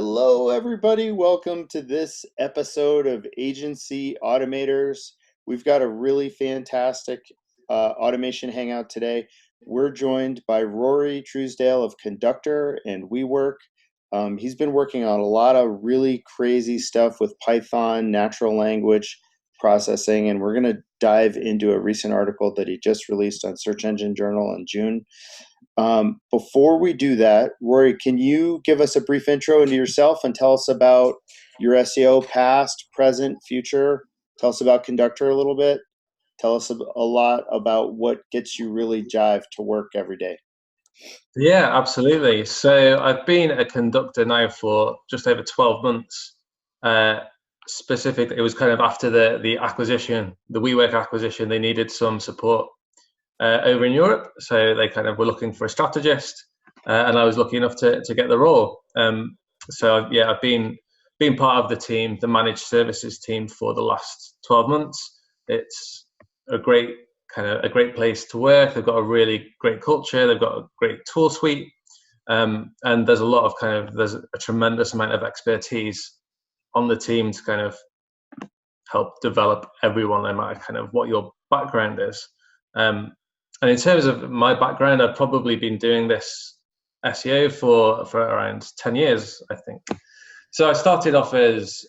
Hello, everybody. Welcome to this episode of Agency Automators. We've got a really fantastic automation hangout today. We're joined by Rory Truesdale of Conductor and WeWork. He's been working on a lot of really crazy stuff with Python, natural language processing, and we're going to dive into a recent article that he just released on Search Engine Journal in June. Before we do that, Rory, can you give us a brief intro into yourself and tell us about your SEO past, present, future? Tell us about Conductor a little bit. Tell us a lot about what gets you really jive to work every day. Yeah, absolutely. So I've been a conductor now for just over 12 months. Specifically, it was kind of after the acquisition, the WeWork acquisition. They needed some support over in Europe, so they kind of were looking for a strategist, and I was lucky enough to get the role. So yeah, I've been part of the team, the managed services team, for the last 12 months. It's a great place to work. They've got a really great culture. They've got a great tool suite, and there's a tremendous amount of expertise on the team to kind of help develop everyone, no matter kind of what your background is. And in terms of my background, I've probably been doing this SEO for around 10 years, I think. So I started off as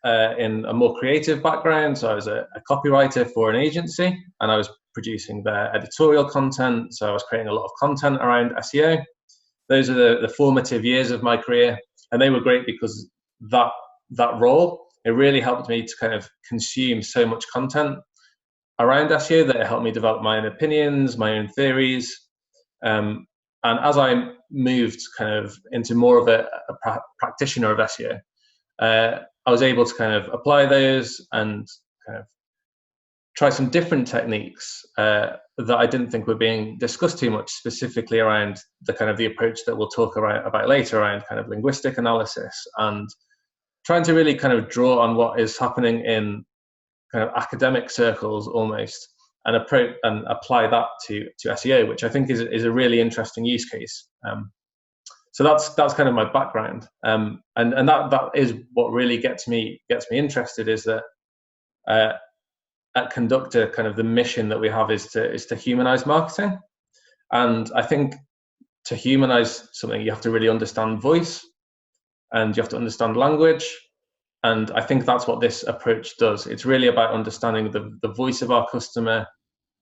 in a more creative background. So I was a copywriter for an agency, and I was producing their editorial content. So I was creating a lot of content around SEO. Those are the formative years of my career, and they were great because that role, it really helped me to kind of consume so much content around SEO that it helped me develop my own opinions, my own theories. And as I moved kind of into more of a practitioner of SEO, I was able to kind of apply those and kind of try some different techniques that I didn't think were being discussed too much, specifically around the kind of the approach that we'll talk about later around kind of linguistic analysis, and trying to really kind of draw on what is happening in kind of academic circles almost, and apply that to SEO, which I think is a really interesting use case. So that's kind of my background, and that is what really gets me interested, is that at Conductor, kind of the mission that we have is to humanize marketing. And I think to humanize something, you have to really understand voice, and you have to understand language. And I think that's what this approach does. It's really about understanding the voice of our customer,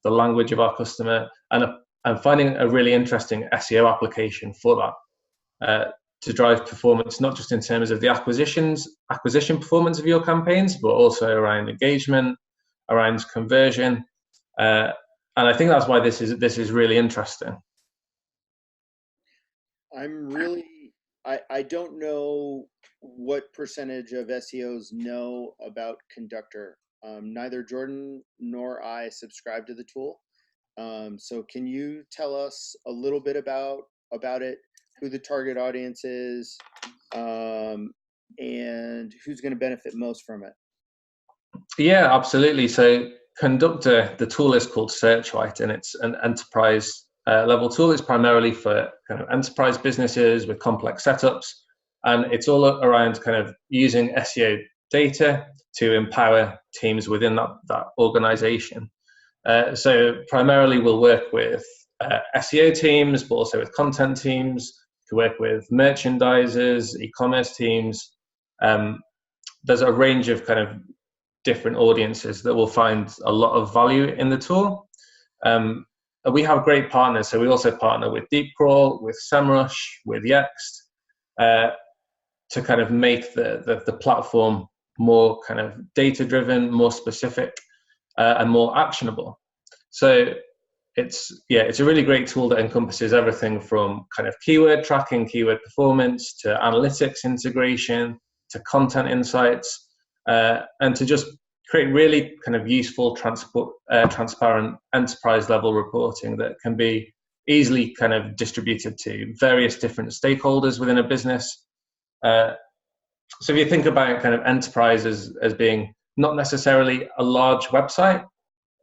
the language of our customer, and finding a really interesting SEO application for that, to drive performance, not just in terms of the acquisition performance of your campaigns, but also around engagement, around conversion. And I think that's why this is really interesting. I don't know what percentage of SEOs know about Conductor. Neither Jordan nor I subscribe to the tool. So can you tell us a little bit about it, who the target audience is, and who's going to benefit most from it? Yeah, absolutely. So Conductor, the tool is called Searchlight, and it's an enterprise level tool. It's primarily for kind of enterprise businesses with complex setups, and it's all around kind of using SEO data to empower teams within that organization. So primarily we'll work with SEO teams, but also with content teams, to work with merchandisers, e-commerce teams. There's a range of kind of different audiences that will find a lot of value in the tool. We have great partners, so we also partner with DeepCrawl, with SEMRush, with Yext, to kind of make the platform more kind of data-driven, more specific, and more actionable. So it's a really great tool that encompasses everything from kind of keyword tracking, keyword performance, to analytics integration, to content insights, and to just create really kind of useful, transparent enterprise level reporting that can be easily kind of distributed to various different stakeholders within a business. So if you think about kind of enterprise as being not necessarily a large website,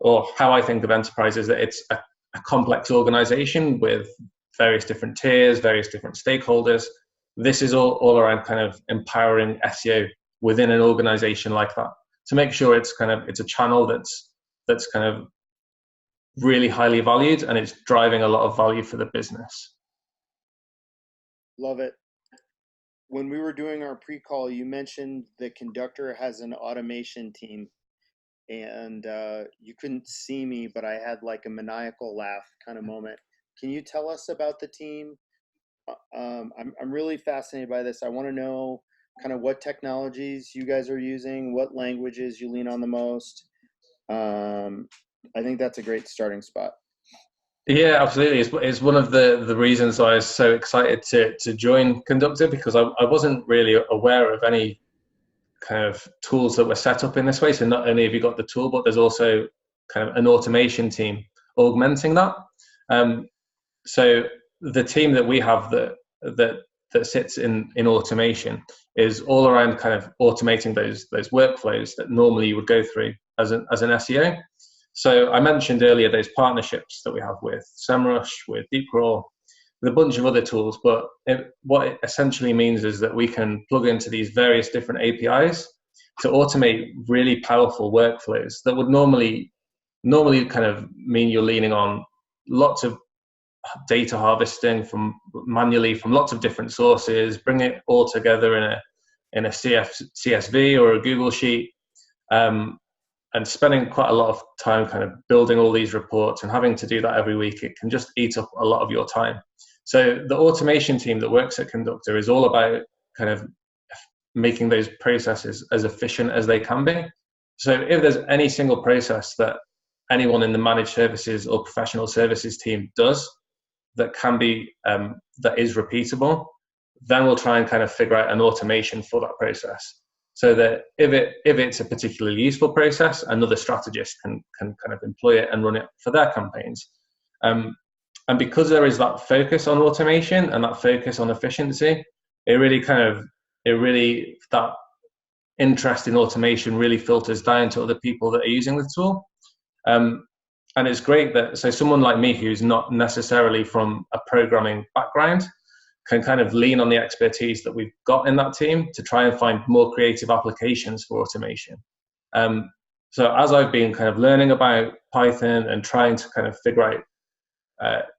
or how I think of enterprise is that it's a complex organization with various different tiers, various different stakeholders. this is all around kind of empowering SEO within an organization like that to make sure it's a channel that's kind of really highly valued and it's driving a lot of value for the business. Love it. When we were doing our pre-call, you mentioned the Conductor has an automation team, and you couldn't see me, but I had like a maniacal laugh kind of moment. Can you tell us about the team? I'm really fascinated by this. I want to know kind of what technologies you guys are using, what languages you lean on the most. I think that's a great starting spot. Yeah, absolutely. It's one of the reasons I was so excited to join Conductor, because I wasn't really aware of any kind of tools that were set up in this way. So not only have you got the tool, but there's also kind of an automation team augmenting that. So the team that we have that sits in automation is all around kind of automating those workflows that normally you would go through as an SEO. So I mentioned earlier those partnerships that we have with SEMRush, with DeepCrawl, with a bunch of other tools. But what it essentially means is that we can plug into these various different APIs to automate really powerful workflows that would normally kind of mean you're leaning on lots of data harvesting from manually from lots of different sources, bring it all together in a CSV or a Google sheet. And spending quite a lot of time kind of building all these reports and having to do that every week, it can just eat up a lot of your time. So the automation team that works at Conductor is all about kind of making those processes as efficient as they can be. So if there's any single process that anyone in the managed services or professional services team does that can be that is repeatable, then we'll try and kind of figure out an automation for that process. So that if it's a particularly useful process, another strategist can kind of employ it and run it for their campaigns. And because there is that focus on automation and that focus on efficiency, that interest in automation really filters down to other people that are using the tool. And it's great that, so someone like me who's not necessarily from a programming background can kind of lean on the expertise that we've got in that team to try and find more creative applications for automation. So as I've been kind of learning about Python and trying to kind of figure out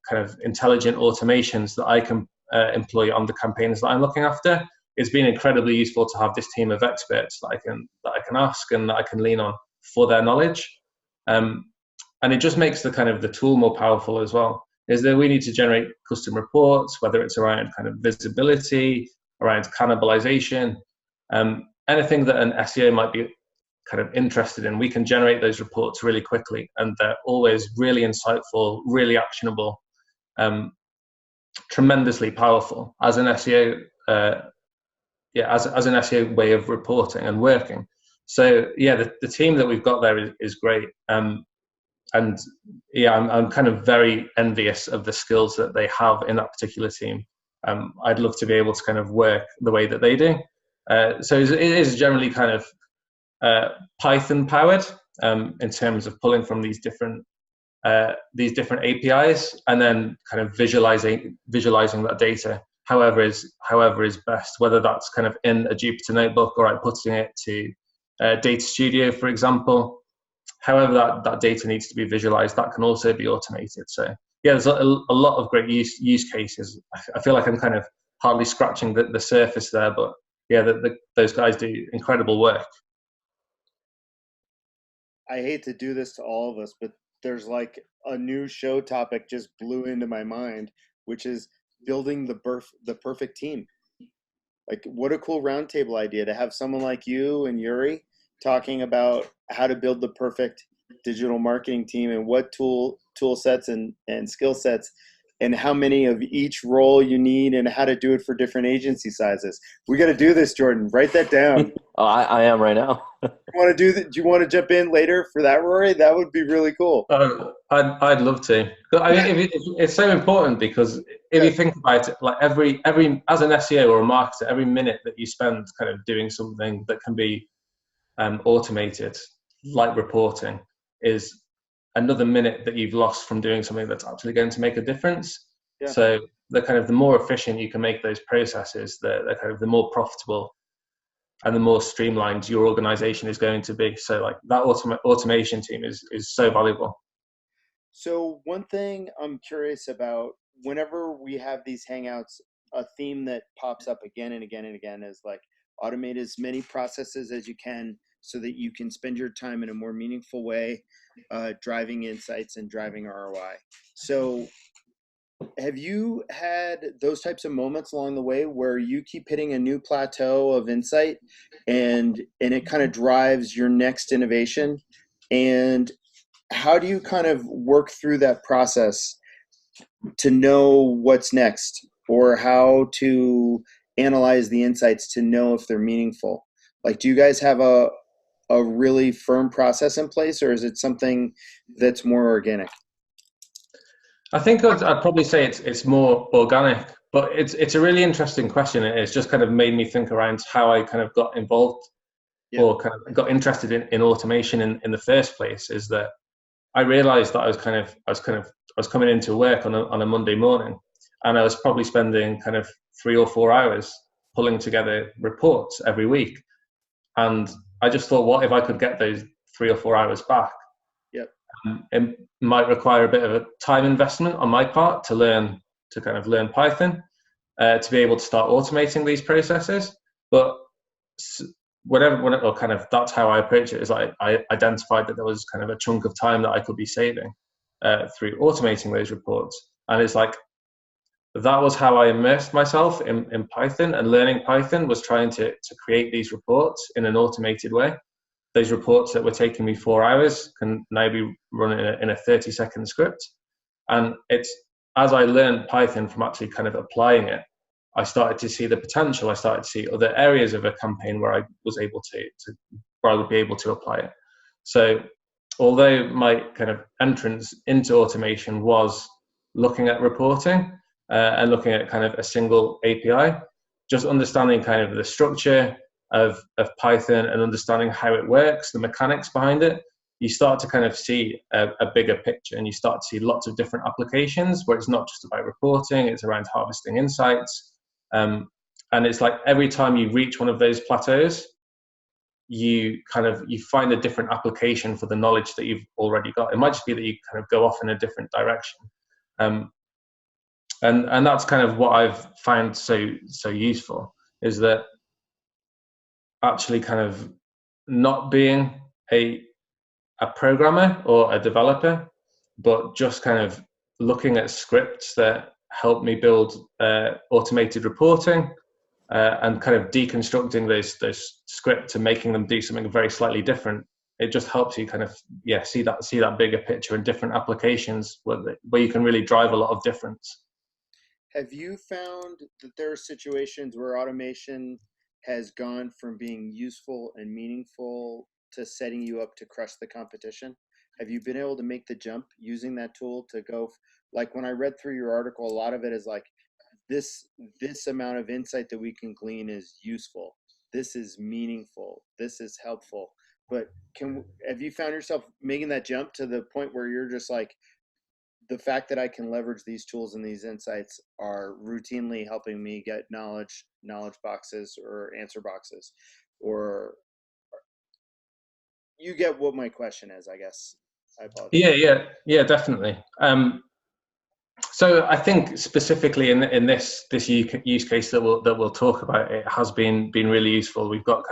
kind of intelligent automations that I can employ on the campaigns that I'm looking after, it's been incredibly useful to have this team of experts that I can ask and that I can lean on for their knowledge. And it just makes the tool more powerful as well. Is that we need to generate custom reports, whether it's around kind of visibility, around cannibalization, anything that an SEO might be kind of interested in, we can generate those reports really quickly, and they're always really insightful, really actionable, tremendously powerful as an SEO, as an SEO way of reporting and working. So yeah, the team that we've got there is great. And yeah, I'm kind of very envious of the skills that they have in that particular team. I'd love to be able to kind of work the way that they do. So it is generally kind of Python powered in terms of pulling from these different APIs and then kind of visualizing that data however is best, whether that's kind of in a Jupyter notebook or putting it to Data Studio, for example. However that data needs to be visualized, that can also be automated. So yeah, there's a lot of great use cases. I feel like I'm kind of hardly scratching the surface there, but yeah, those guys do incredible work. I hate to do this to all of us, but there's like a new show topic just blew into my mind, which is building the perfect team. Like, what a cool roundtable idea to have someone like you and Yuri talking about how to build the perfect digital marketing team and what tool sets and skill sets and how many of each role you need and how to do it for different agency sizes. We got to do this, Jordan. Write that down. Oh, I am right now. Do you want to jump in later for that, Rory? That would be really cool. I'd love to. I mean, it's so important because if you think about it, like every as an SEO or a marketer, every minute that you spend kind of doing something that can be automated, like reporting, is another minute that you've lost from doing something that's actually going to make a difference. Yeah. So the more efficient you can make those processes, the kind of the more profitable and the more streamlined your organization is going to be. So like that automation team is so valuable. So one thing I'm curious about, whenever we have these hangouts, a theme that pops up again and again and again is like automate as many processes as you can so that you can spend your time in a more meaningful way, driving insights and driving ROI. So have you had those types of moments along the way where you keep hitting a new plateau of insight and it kind of drives your next innovation? And how do you kind of work through that process to know what's next, or how to analyze the insights to know if they're meaningful? Like, do you guys have a really firm process in place, or is it something that's more organic? I think I'd probably say it's more organic, but it's a really interesting question. It's just kind of made me think around how I kind of got involved Yep. or kind of got interested in automation in the first place. Is that I realized that I was coming into work on a Monday morning, and I was probably spending kind of 3 or 4 hours pulling together reports every week. And I just thought, what if I could get those 3 or 4 hours back? Yep. It might require a bit of a time investment on my part to kind of learn Python, to be able to start automating these processes. But or kind of that's how I approach it. Is I identified that there was kind of a chunk of time that I could be saving through automating those reports, and it's like that was how I immersed myself in Python, and learning Python was trying to create these reports in an automated way. Those reports that were taking me 4 hours can now be run in a 30-second script. And it's as I learned Python from actually kind of applying it, I started to see the potential. I started to see other areas of a campaign where I was able where I would be able to apply it. So although my kind of entrance into automation was looking at reporting and looking at kind of a single API, just understanding kind of the structure of Python and understanding how it works, the mechanics behind it, you start to kind of see a bigger picture, and you start to see lots of different applications where it's not just about reporting, it's around harvesting insights. And it's like every time you reach one of those plateaus, you find a different application for the knowledge that you've already got. It might just be that you kind of go off in a different direction. And that's kind of what I've found so useful, is that actually kind of not being a programmer or a developer, but just kind of looking at scripts that help me build automated reporting, and kind of deconstructing those scripts and making them do something very slightly different. It just helps you kind of see that bigger picture and different applications where you can really drive a lot of difference. Have you found that there are situations where automation has gone from being useful and meaningful to setting you up to crush the competition? Have you been able to make the jump using that tool to go, like when I read through your article, a lot of it is like, this amount of insight that we can glean is useful. This is meaningful. This is helpful. But have you found yourself making that jump to the point where you're just like, the fact that I can leverage these tools and these insights are routinely helping me get knowledge boxes or answer boxes, or you get what my question is, I guess. I apologize. Yeah, definitely. So I think specifically in this use case that we'll talk about, it has been really useful. We've got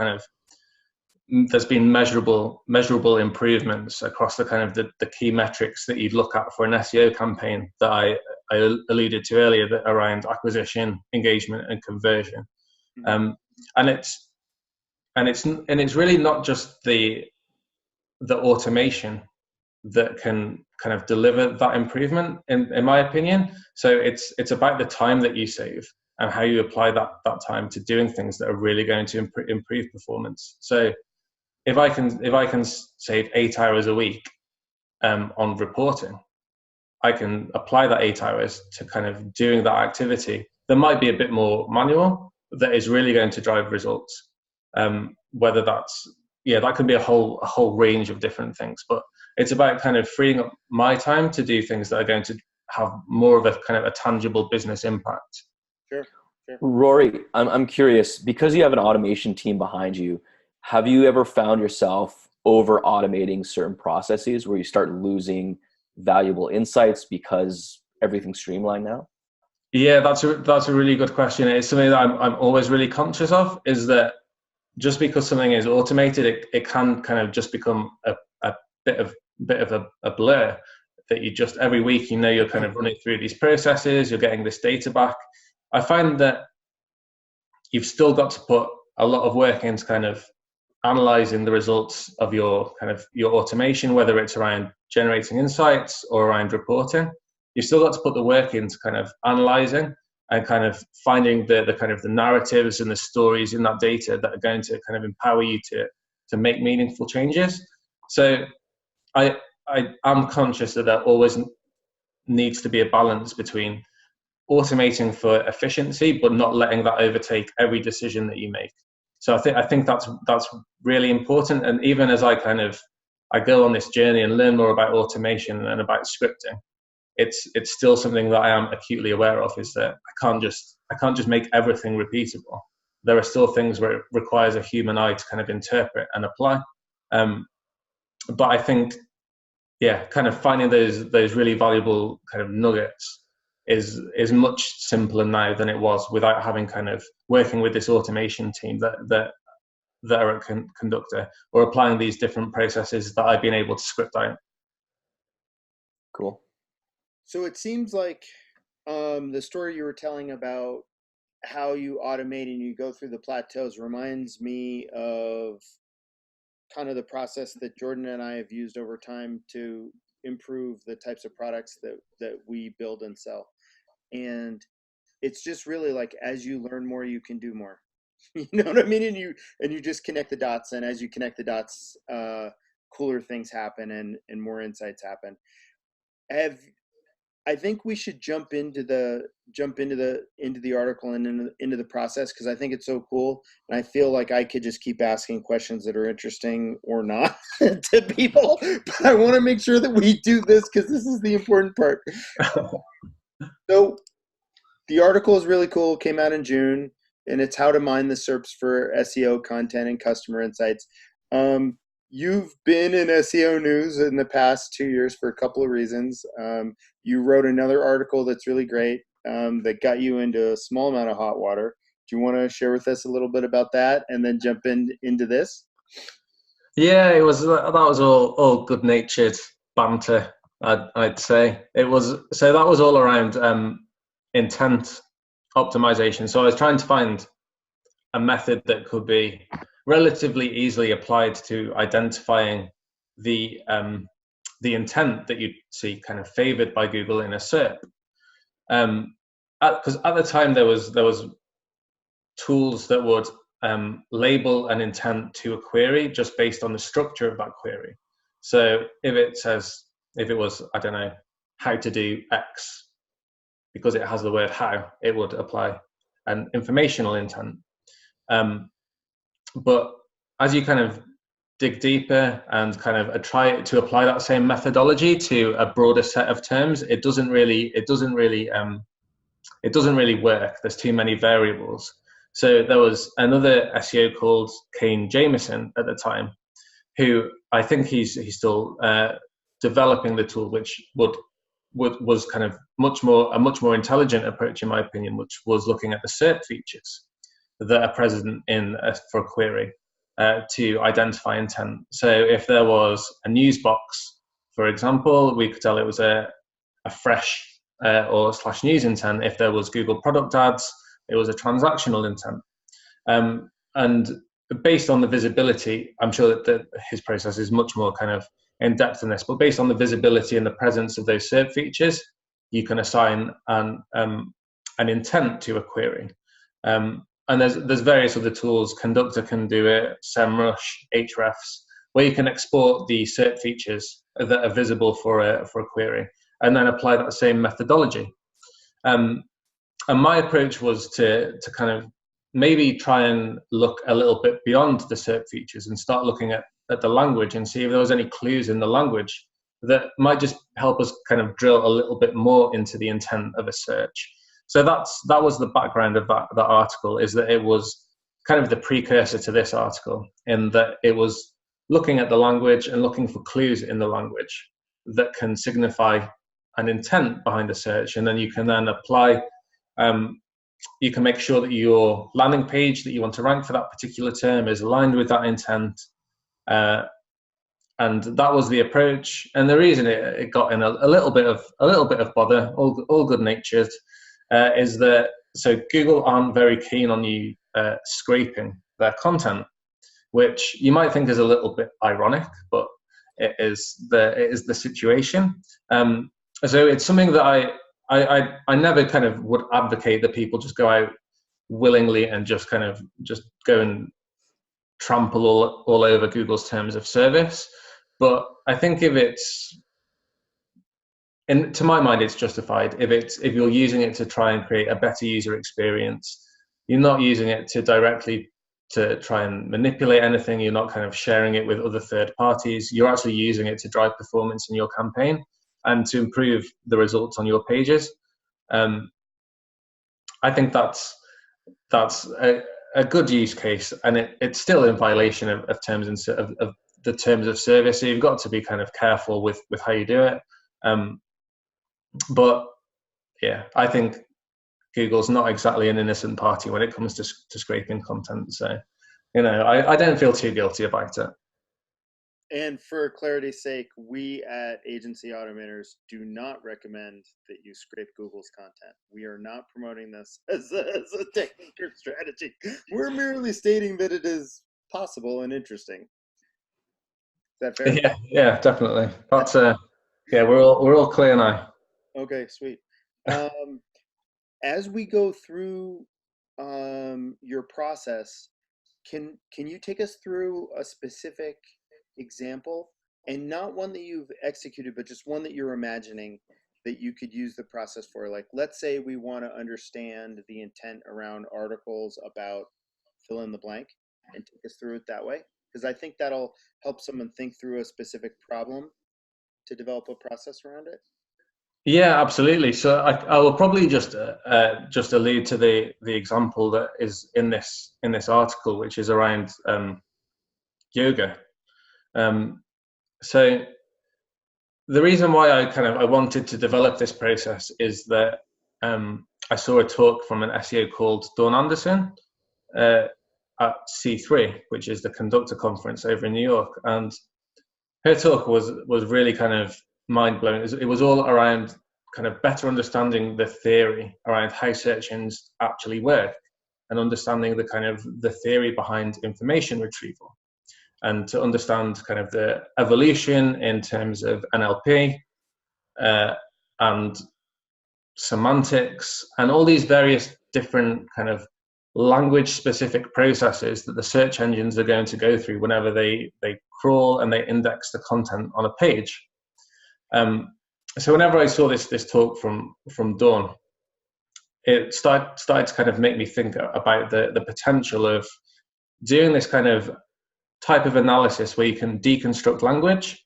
there's been measurable improvements across the kind of the key metrics that you'd look at for an SEO campaign that I alluded to earlier, that around acquisition, engagement, and conversion. And it's really not just the automation that can kind of deliver that improvement, in my opinion. So it's about the time that you save and how you apply that time to doing things that are really going to improve performance. So if I can save 8 hours a week on reporting, I can apply that 8 hours to kind of doing that activity that might be a bit more manual, that is really going to drive results. Whether that can be a whole range of different things, but it's about kind of freeing up my time to do things that are going to have more of a kind of a tangible business impact. Sure, sure. Rory, I'm curious, because you have an automation team behind you, have you ever found yourself over automating certain processes where you start losing valuable insights because everything's streamlined now? Yeah, that's a really good question. It's something that I'm always really conscious of, is that just because something is automated, it can kind of just become a bit of a blur, that you just every week, you're kind of running through these processes, you're getting this data back. I find that you've still got to put a lot of work into kind of analyzing the results of your automation, whether it's around generating insights or around reporting. You've still got to put the work into kind of analyzing and kind of finding the kind of the narratives and the stories in that data that are going to kind of empower you to make meaningful changes. So I am conscious that there always needs to be a balance between automating for efficiency, but not letting that overtake every decision that you make. So I think that's really important. And even as I go on this journey and learn more about automation and about scripting, it's still something that I am acutely aware of, is that I can't just make everything repeatable. There are still things where it requires a human eye to kind of interpret and apply. But I think, yeah, kind of finding those really valuable kind of nuggets is much simpler now than it was, without having kind of working with this automation team that are at Conductor, or applying these different processes that I've been able to script out. Cool. So it seems like the story you were telling about how you automate and you go through the plateaus reminds me of kind of the process that Jordan and I have used over time to improve the types of products that we build and sell. And it's just really like, as you learn more, you can do more. You know what I mean? And you just connect the dots, and as you connect the dots, cooler things happen and more insights happen. I think we should jump into the article and into the process, because I think it's so cool, and I feel like I could just keep asking questions that are interesting or not to people, but I want to make sure that we do this, because this is the important part. So the article is really cool. It came out in June, and it's how to mine the SERPs for SEO content and customer insights. You've been in SEO news in the past 2 years for a couple of reasons. You wrote another article that's really great, that got you into a small amount of hot water. Do you want to share with us a little bit about that, and then jump into this? Yeah, that was all good-natured banter, I'd say. That was all around intent optimization. So I was trying to find a method that could be relatively easily applied to identifying the intent that you'd see kind of favored by Google in a SERP. Because at the time there was tools that would label an intent to a query just based on the structure of that query. So if it was, I don't know, how to do X, because it has the word how, it would apply an informational intent. But as you kind of dig deeper and kind of try to apply that same methodology to a broader set of terms, it doesn't really work. There's too many variables. So there was another SEO called Kane Jameson at the time, who I think he's still developing the tool, which was kind of a much more intelligent approach, in my opinion, which was looking at the SERP features that are present for a query to identify intent. So if there was a news box, for example, we could tell it was a fresh or / news intent. If there was Google product ads, it was a transactional intent. And based on the visibility, I'm sure that his process is much more kind of in depth in this, but based on the visibility and the presence of those SERP features, you can assign an intent to a query. And there's various other tools. Conductor can do it, SEMRush, Hrefs, where you can export the SERP features that are visible for a query, and then apply that same methodology. And my approach was to kind of maybe try and look a little bit beyond the SERP features and start looking at the language and see if there was any clues in the language that might just help us kind of drill a little bit more into the intent of a search. So that was the background of that article, is that it was kind of the precursor to this article, in that it was looking at the language and looking for clues in the language that can signify an intent behind a search, and then you can then apply, you can make sure that your landing page that you want to rank for that particular term is aligned with that intent. And that was the approach. And the reason it got in a little bit of bother, all good natured, is that so Google aren't very keen on you scraping their content, which you might think is a little bit ironic, but it is the situation. So it's something that I never kind of would advocate that people just go out willingly and just go and trample all over Google's terms of service. But I think if it's, and to my mind, it's justified if you're using it to try and create a better user experience. You're not using it to directly to try and manipulate anything. You're not kind of sharing it with other third parties. You're actually using it to drive performance in your campaign and to improve the results on your pages. I think that's a good use case, and it's still in violation of terms of the terms of service. So you've got to be kind of careful with how you do it. But yeah, I think Google's not exactly an innocent party when it comes to scraping content. So, I don't feel too guilty about it. And for clarity's sake, we at Agency Automators do not recommend that you scrape Google's content. We are not promoting this as a technique or strategy. We're merely stating that it is possible and interesting. Is that fair? Yeah, definitely. That's yeah, we're all clear now. Okay, sweet. As we go through your process, can you take us through a specific example, and not one that you've executed, but just one that you're imagining that you could use the process for? Like, let's say we want to understand the intent around articles about fill in the blank, and take us through it that way, because I think that'll help someone think through a specific problem to develop a process around it. Yeah, absolutely. So I will probably just allude to the example that is in this article, which is around yoga. So the reason why I wanted to develop this process is that I saw a talk from an SEO called Dawn Anderson at C3, which is the Conductor conference over in New York, and her talk was really kind of mind blowing. It was all around kind of better understanding the theory around how search engines actually work, and understanding the theory behind information retrieval, and to understand kind of the evolution in terms of NLP and semantics and all these various different kind of language specific processes that the search engines are going to go through whenever they crawl and they index the content on a page. So whenever I saw this talk from Dawn, it started to kind of make me think about the potential of doing this kind of type of analysis where you can deconstruct language,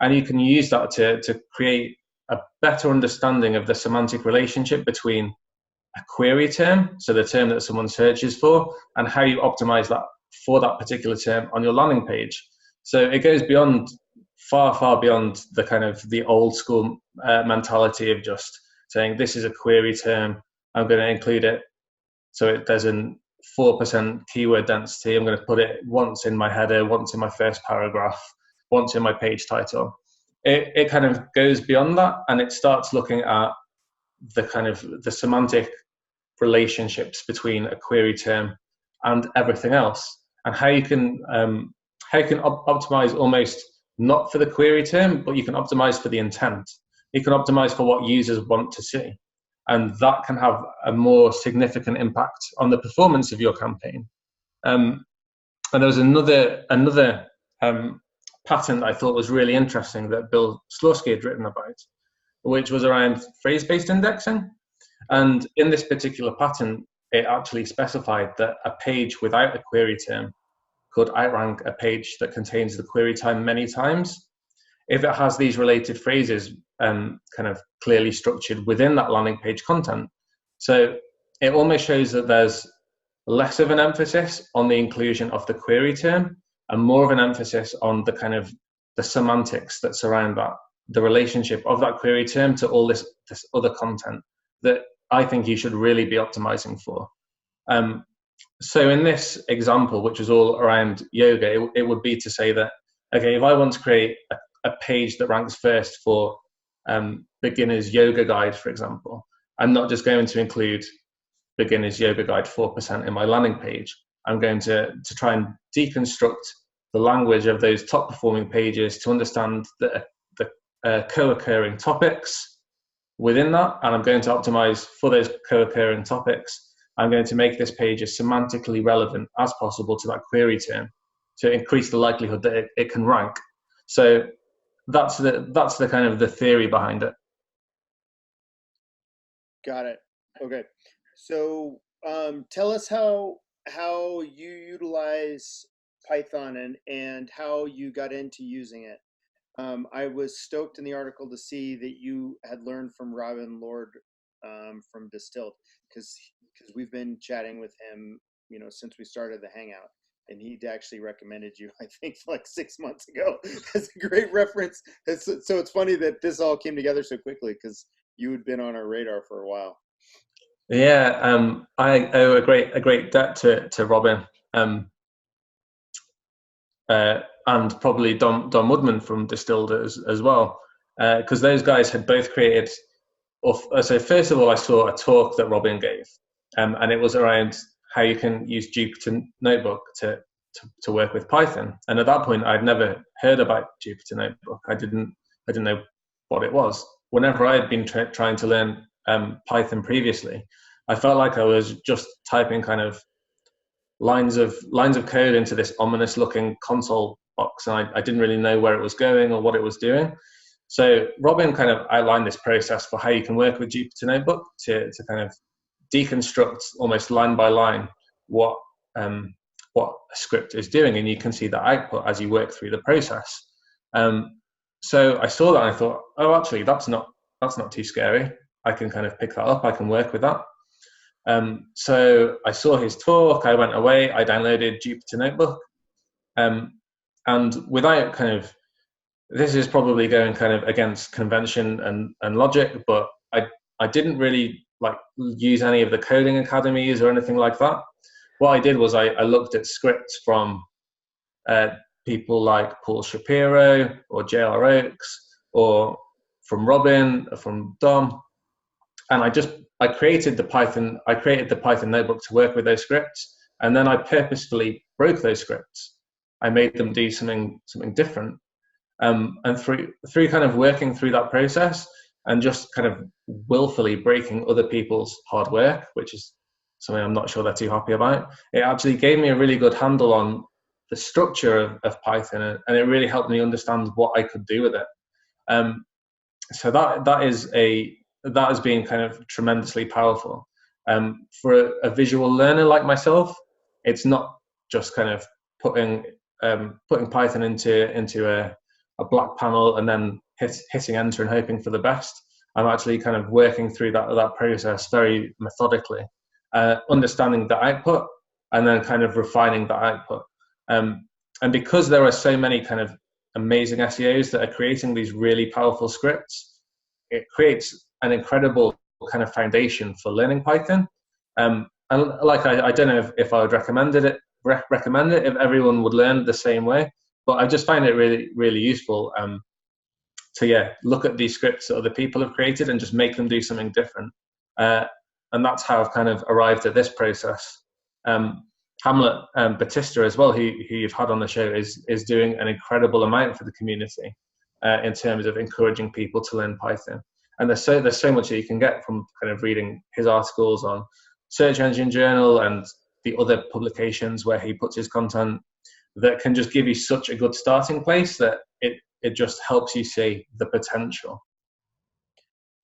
and you can use that to create a better understanding of the semantic relationship between a query term, so the term that someone searches for, and how you optimize that for that particular term on your landing page. So it goes beyond, far beyond the kind of the old school mentality of just saying this is a query term, I'm going to include it so there's a 4% keyword density, I'm going to put it once in my header, once in my first paragraph, once in my page title. It kind of goes beyond that, and it starts looking at the kind of the semantic relationships between a query term and everything else, and how you can optimize almost not for the query term, but you can optimize for the intent. You can optimize for what users want to see, and that can have a more significant impact on the performance of your campaign. And there was another pattern that I thought was really interesting that Bill Slawski had written about, which was around phrase-based indexing. And in this particular pattern, it actually specified that a page without a query term could outrank a page that contains the query term many times. if it has these related phrases kind of clearly structured within that landing page content. So it almost shows that there's less of an emphasis on the inclusion of the query term and more of an emphasis on the kind of the semantics that surround that, the relationship of that query term to all this other content that I think you should really be optimizing for. So in this example, which is all around yoga, it would be to say that, okay, if I want to create a page that ranks first for beginner's yoga guide, for example, I'm not just going to include beginner's yoga guide 4% in my landing page. I'm going to try and deconstruct the language of those top performing pages to understand the co-occurring topics within that, and I'm going to optimize for those co-occurring topics. I'm going to make this page as semantically relevant as possible to that query term to increase the likelihood that it can rank. So that's the kind of the theory behind it. Got it. Okay. So tell us how you utilize Python and how you got into using it. I was stoked in the article to see that you had learned from Robin Lord from Distilled, because we've been chatting with him, since we started the Hangout, and he'd actually recommended you, I think, like 6 months ago. That's a great reference. So it's funny that this all came together so quickly, because you had been on our radar for a while. Yeah, I owe a great debt to Robin. And probably Don Woodman from Distilled as well, because those guys had both created. So first of all, I saw a talk that Robin gave, and it was around how you can use Jupyter Notebook to work with Python. And at that point, I'd never heard about Jupyter Notebook. I didn't know what it was. Whenever I had been trying to learn Python previously, I felt like I was just typing kind of lines of code into this ominous looking console box, and I didn't really know where it was going or what it was doing. So Robin kind of outlined this process for how you can work with Jupyter Notebook to kind of deconstruct almost line by line what a script is doing, and you can see the output as you work through the process. So I saw that and I thought, oh, actually that's not too scary. I can kind of pick that up. I can work with that. So I saw his talk, I went away, I downloaded Jupyter Notebook, and without kind of, this is probably going kind of against convention and logic, but I didn't really like use any of the coding academies or anything like that. What I did was I looked at scripts from people like Paul Shapiro or J.R. Oakes, or from Robin, or from Dom, and I created the Python notebook to work with those scripts, and then I purposefully broke those scripts. I made them do something different, and through kind of working through that process and just kind of willfully breaking other people's hard work, which is something I'm not sure they're too happy about, it actually gave me a really good handle on the structure of Python, and it really helped me understand what I could do with it. So that has been kind of tremendously powerful. For a visual learner like myself, it's not just kind of putting Python into a black panel and then hitting enter and hoping for the best. I'm actually kind of working through that process very methodically, understanding the output and then kind of refining that output. And because there are so many kind of amazing SEOs that are creating these really powerful scripts, it creates an incredible kind of foundation for learning Python. And like I don't know if I would recommend it if everyone would learn the same way, but I just find it really, really useful to look at these scripts that other people have created and just make them do something different. And that's how I've kind of arrived at this process. Hamlet Batista as well, who you've had on the show, is doing an incredible amount for the community in terms of encouraging people to learn Python. And there's so much that you can get from kind of reading his articles on Search Engine Journal and the other publications where he puts his content, that can just give you such a good starting place that it just helps you see the potential.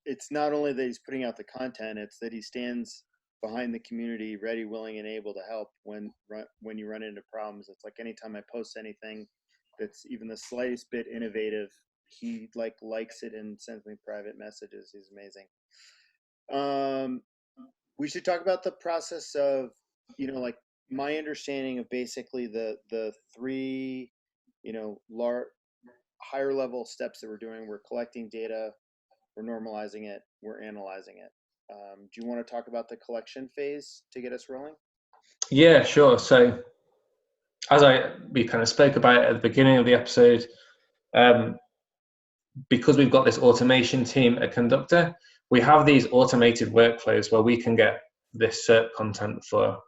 It's not only that he's putting out the content, it's that he stands behind the community, ready, willing, and able to help when you run into problems. It's like anytime I post anything that's even the slightest bit innovative, he likes it and sends me private messages. He's amazing. We should talk about the process of, like my understanding of basically the three, higher level steps that we're doing. We're collecting data, we're normalizing it, we're analyzing it. Do you want to talk about the collection phase to get us rolling? Yeah, sure. So as we kind of spoke about at the beginning of the episode, because we've got this automation team at Conductor, we have these automated workflows where we can get this SERP content for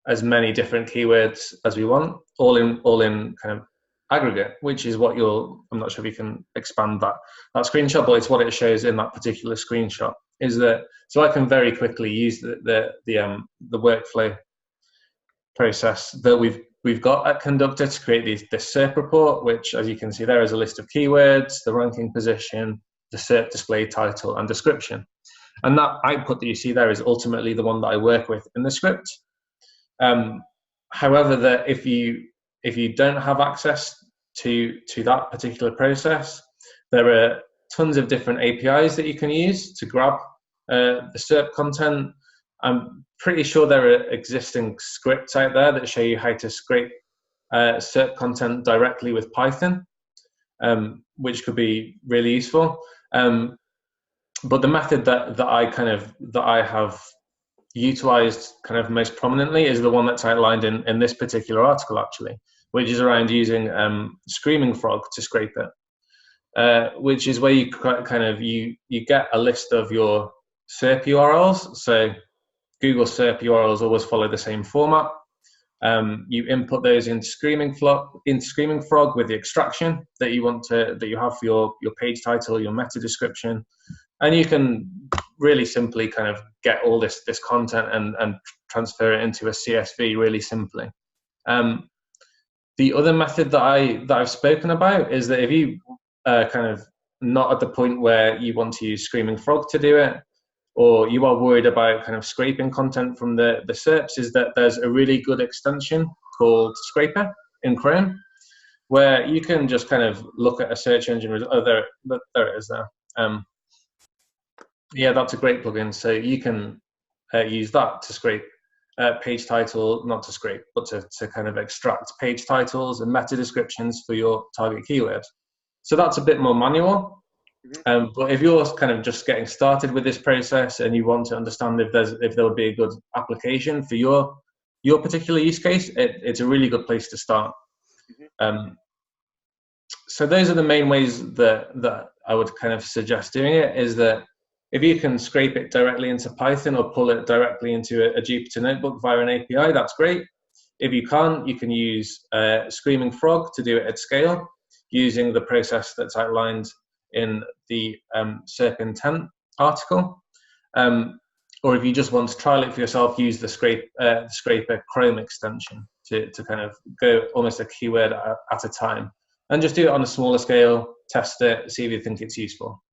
as many different keywords as we want, all in kind of aggregate, which is what I'm not sure if you can expand that screenshot, but it's what it shows in that particular screenshot, is that, so I can very quickly use the workflow process that we've got at Conductor to create this SERP report, which, as you can see there, is a list of keywords, the ranking position, the SERP display title, and description. And that output that you see there is ultimately the one that I work with in the script. However, that if you don't have access to that particular process, there are tons of different APIs that you can use to grab the SERP content. I'm pretty sure there are existing scripts out there that show you how to scrape SERP content directly with Python, which could be really useful. But the method that I have utilized kind of most prominently is the one that's outlined in this particular article, actually, which is around using Screaming Frog to scrape it, which is where you kind of you get a list of your SERP URLs. So Google SERP URLs always follow the same format. You input those into Screaming Frog with the extraction that you have for your page title, your meta description, and you can really simply kind of get all this content and transfer it into a CSV really simply. The other method that I've spoken about is that if you kind of not at the point where you want to use Screaming Frog to do it, or you are worried about kind of scraping content from the SERPs, is that there's a really good extension called Scraper in Chrome, where you can just kind of look at a search engine result. Oh, there it is there. Yeah, that's a great plugin. So you can use that to scrape page title, not to scrape, but to kind of extract page titles and meta descriptions for your target keywords. So that's a bit more manual. But if you're kind of just getting started with this process and you want to understand if there would be a good application for your particular use case, it's a really good place to start. So those are the main ways that I would kind of suggest doing it, is that if you can scrape it directly into Python or pull it directly into a Jupyter notebook via an API, that's great. If you can't, you can use Screaming Frog to do it at scale using the process that's outlined in the SERP intent article. Or if you just want to trial it for yourself, use the Scraper Chrome extension to kind of go almost a keyword at a time. And just do it on a smaller scale, test it, see if you think it's useful.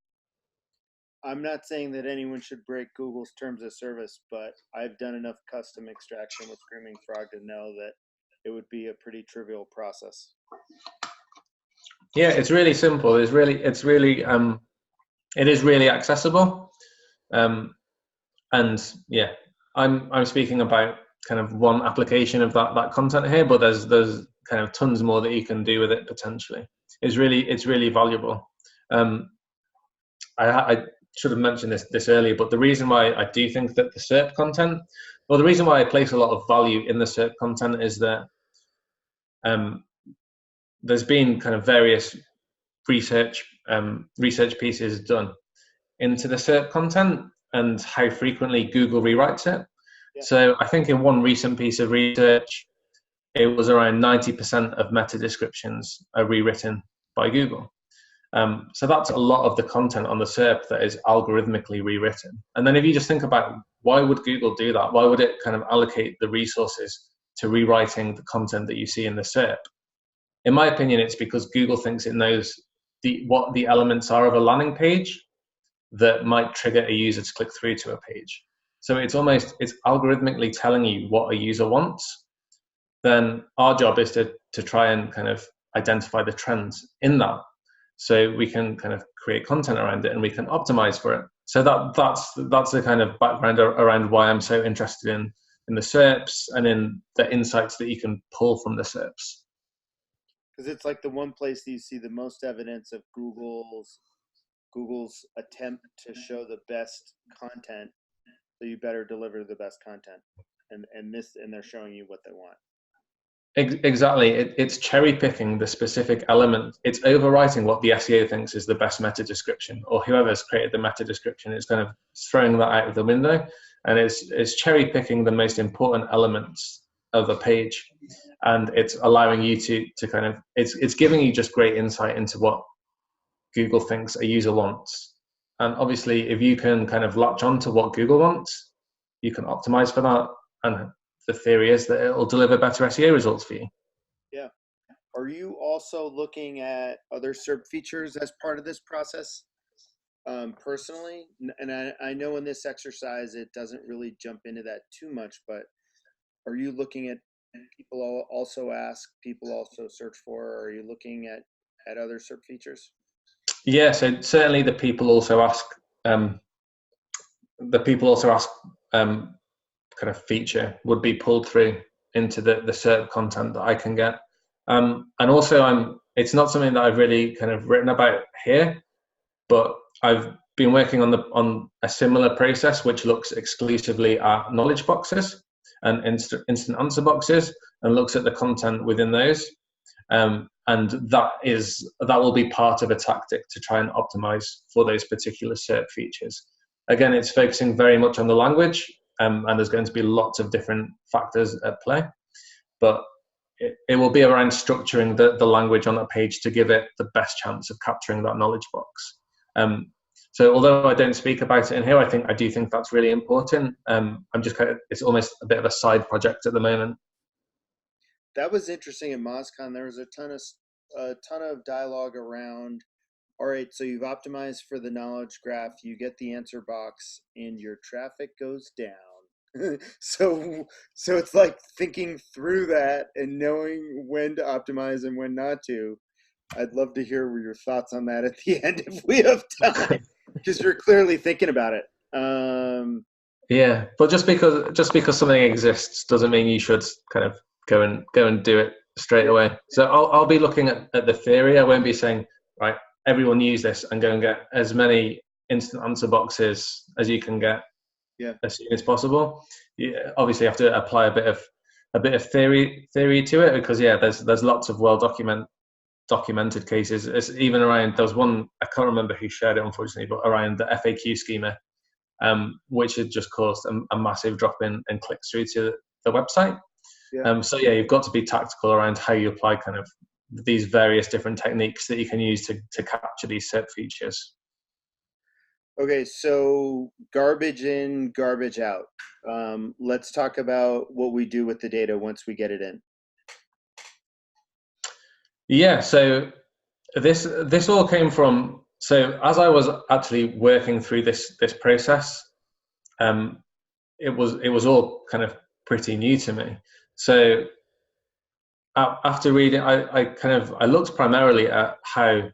I'm not saying that anyone should break Google's terms of service, but I've done enough custom extraction with Screaming Frog to know that it would be a pretty trivial process. Yeah, it's really simple. It is really accessible. And yeah, I'm speaking about kind of one application of that content here, but there's kind of tons more that you can do with it potentially. It's really valuable. I should have mentioned this earlier, but the reason why I do think that the SERP content, or the reason why I place a lot of value in the SERP content, is that there's been kind of various research pieces done into the SERP content and how frequently Google rewrites it. Yeah. So I think in one recent piece of research, it was around 90% of meta descriptions are rewritten by Google. So that's a lot of the content on the SERP that is algorithmically rewritten. And then if you just think about why would Google do that? Why would it kind of allocate the resources to rewriting the content that you see in the SERP? In my opinion, it's because Google thinks it knows what the elements are of a landing page that might trigger a user to click through to a page. So it's algorithmically telling you what a user wants. Then our job is to try and kind of identify the trends in that. So we can kind of create content around it and we can optimize for it. So that's the kind of background around why I'm so interested in the SERPs and in the insights that you can pull from the SERPs. Because it's like the one place that you see the most evidence of Google's attempt to show the best content, so you better deliver the best content, and they're showing you what they want. Exactly. It's cherry picking the specific element. It's overwriting what the SEO thinks is the best meta description, or whoever's created the meta description is kind of throwing that out of the window, and it's cherry picking the most important elements of a page, and it's allowing you to kind of it's giving you just great insight into what Google thinks a user wants. And obviously, if you can kind of latch on to what Google wants, you can optimize for that. And the theory is that it'll deliver better SEO results for you. Yeah. Are you also looking at other SERP features as part of this process personally? And I know in this exercise, it doesn't really jump into that too much, but are you looking at people also ask, people also search for, or are you looking at other SERP features? Yeah, so certainly the people also ask kind of feature would be pulled through into the SERP content that I can get. And also it's not something that I've really kind of written about here, but I've been working on a similar process which looks exclusively at knowledge boxes and instant answer boxes and looks at the content within those. And that will be part of a tactic to try and optimize for those particular SERP features. Again, it's focusing very much on the language, and there's going to be lots of different factors at play, but it will be around structuring the language on that page to give it the best chance of capturing that knowledge box. So although I don't speak about it in here, I do think that's really important. I'm just it's almost a bit of a side project at the moment. That was interesting at MozCon. There was a ton of dialogue around, all right, so you've optimized for the knowledge graph, you get the answer box, and your traffic goes down. so it's like thinking through that and knowing when to optimize and when not to. I'd love to hear your thoughts on that at the end if we have time, because you're clearly thinking about it. Yeah, but just because something exists doesn't mean you should kind of go and do it straight away. So I'll be looking at the theory. I won't be saying, right, everyone use this and go and get as many instant answer boxes as you can get as soon as possible. You obviously have to apply a bit of theory to it, because there's lots of documented cases. It's even around, there was one, I can't remember who shared it unfortunately, but around the FAQ schema, which had just caused a massive drop in clicks through to the website. So you've got to be tactical around how you apply kind of these various different techniques that you can use to capture these SERP features. Okay, so garbage in, garbage out. Let's talk about what we do with the data once we get it in. Yeah, so this all came from, so as I was actually working through this process, it was all kind of pretty new to me. So after reading, I looked primarily at how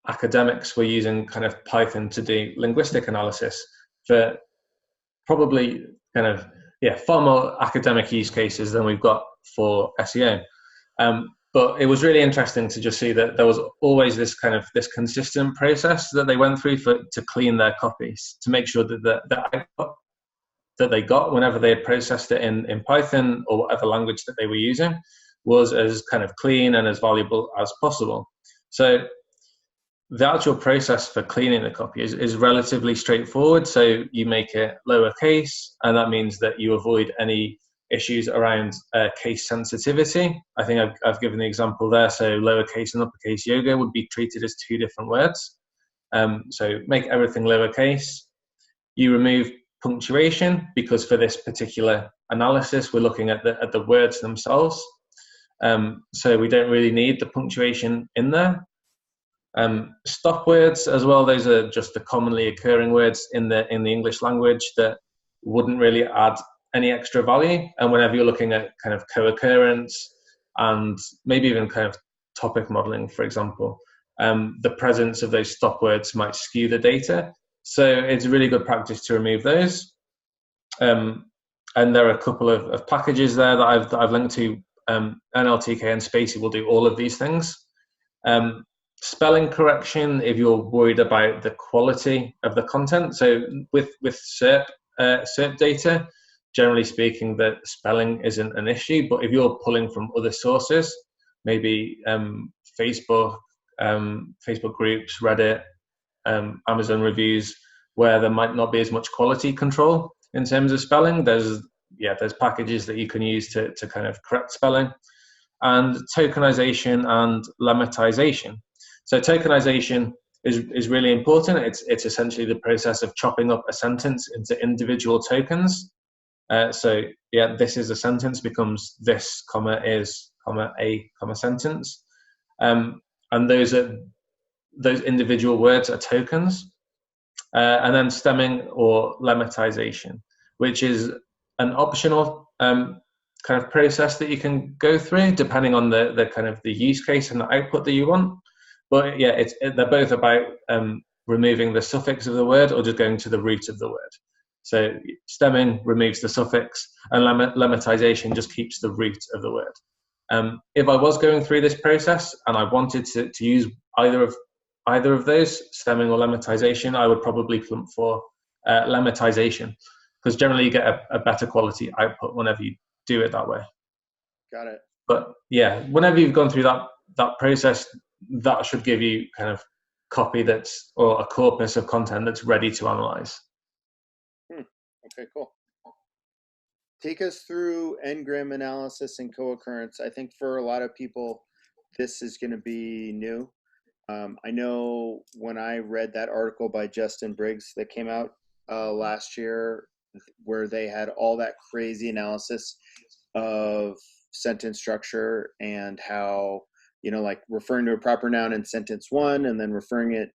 academics were using kind of Python to do linguistic analysis for probably kind of far more academic use cases than we've got for SEO. But it was really interesting to just see that there was always this consistent process that they went through to clean their copies, to make sure that they got whenever they had processed it in Python or whatever language that they were using was as kind of clean and as valuable as possible. So the actual process for cleaning the copy is relatively straightforward. So you make it lowercase, and that means that you avoid any issues around case sensitivity. I think I've given the example there. So lowercase and uppercase yoga would be treated as two different words. So make everything lowercase. You remove punctuation, because for this particular analysis, we're looking at the words themselves. So we don't really need the punctuation in there. Stop words as well. Those are just the commonly occurring words in the English language that wouldn't really add any extra value. And whenever you're looking at kind of co-occurrence and maybe even kind of topic modeling, for example, the presence of those stop words might skew the data. So it's a really good practice to remove those. And there are a couple of packages there that I've linked to. NLTK and Spacey will do all of these things. Spelling correction, if you're worried about the quality of the content. So with SERP data, generally speaking, that spelling isn't an issue. But if you're pulling from other sources, maybe Facebook groups, Reddit, Amazon reviews, where there might not be as much quality control in terms of spelling, there's packages that you can use to kind of correct spelling. And tokenization and lemmatization. So tokenization is really important. It's essentially the process of chopping up a sentence into individual tokens. So yeah, this is a sentence becomes this, comma, is, comma, a, comma, sentence. And those individual words are tokens. And then stemming or lemmatization, which is an optional kind of process that you can go through depending on the kind of the use case and the output that you want. But yeah, they're both about removing the suffix of the word or just going to the root of the word. So stemming removes the suffix, and lemmatization just keeps the root of the word. If I was going through this process and I wanted to use either of those, stemming or lemmatization, I would probably plump for lemmatization, because generally you get a better quality output whenever you do it that way. Got it. But yeah, whenever you've gone through that process, that should give you kind of copy or a corpus of content that's ready to analyze. Okay, cool. Take us through Engram analysis and co-occurrence. I think for a lot of people, this is going to be new. I know when I read that article by Justin Briggs that came out last year, where they had all that crazy analysis of sentence structure and how, like referring to a proper noun in sentence 1 and then referring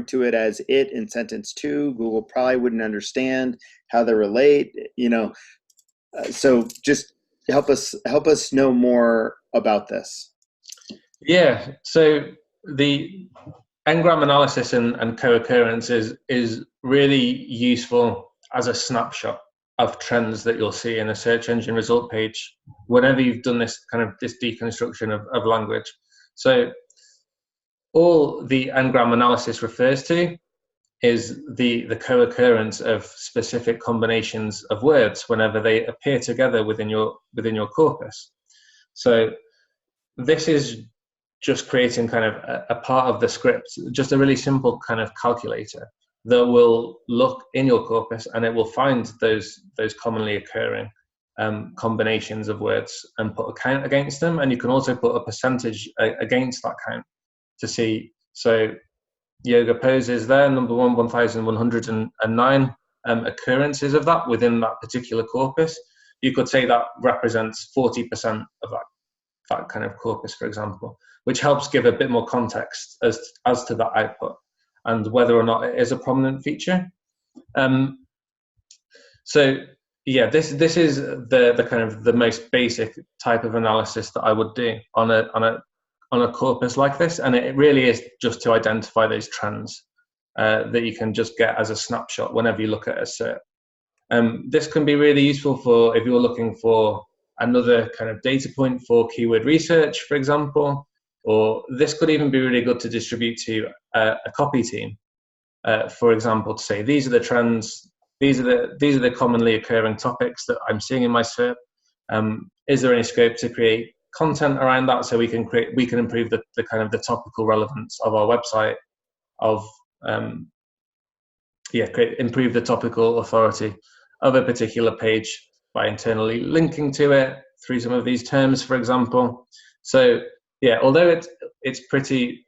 to it as it in sentence 2, Google probably wouldn't understand how they relate, so just help us know more about this. Yeah, so the Engram analysis and co-occurrence is really useful as a snapshot of trends that you'll see in a search engine result page whenever you've done this deconstruction of language. So all the Engram analysis refers to is the co-occurrence of specific combinations of words whenever they appear together within your corpus. So this is just creating kind of a part of the script, just a really simple kind of calculator that will look in your corpus and it will find those commonly occurring combinations of words and put a count against them. And you can also put a percentage against that count to see. So yoga poses there, number 1109 occurrences of that within that particular corpus. You could say that represents 40% of that kind of corpus, for example, which helps give a bit more context as to that output and whether or not it is a prominent feature. So yeah, this is the kind of the most basic type of analysis that I would do on a corpus like this, and it really is just to identify those trends that you can just get as a snapshot whenever you look at a SERP. This can be really useful for if you're looking for another kind of data point for keyword research, for example, or this could even be really good to distribute to a copy team, for example, to say these are the trends, these are the commonly occurring topics that I'm seeing in my SERP. Is there any scope to create content around that so we can improve the kind of the topical relevance of our website, improve the topical authority of a particular page by internally linking to it through some of these terms, for example. So yeah, although it's pretty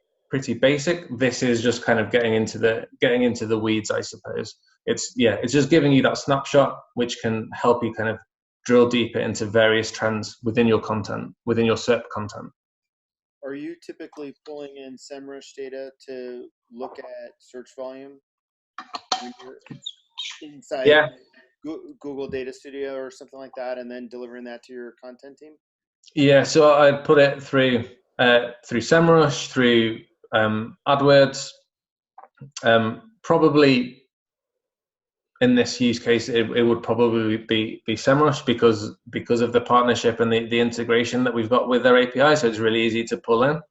basic, this is just kind of getting into the weeds, I suppose. It's just giving you that snapshot, which can help you kind of drill deeper into various trends within your content, within your SERP content. Are you typically pulling in SEMRush data to look at search volume when you're inside Google Data Studio or something like that, and then delivering that to your content team? Yeah, so I put it through through SEMRush, through AdWords. Probably in this use case, it would probably be SEMRush because of the partnership and the integration that we've got with their API. So it's really easy to pull in.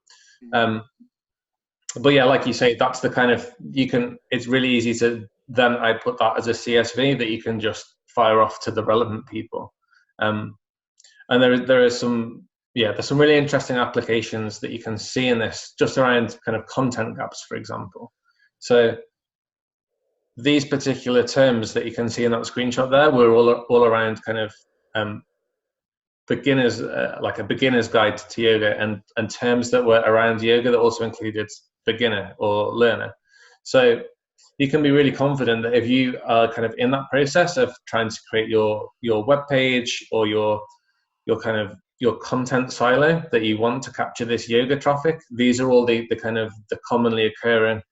But yeah, like you say, that's the kind of, it's really easy to then I put that as a CSV that you can just fire off to the relevant people. And there is there's some really interesting applications that you can see in this just around kind of content gaps, for example. So these particular terms that you can see in that screenshot there were all around kind of beginners, like a beginner's guide to yoga, and terms that were around yoga that also included beginner or learner. So you can be really confident that if you are kind of in that process of trying to create your web page or your kind of your content silo that you want to capture this yoga traffic, these are all the kind of the commonly occurring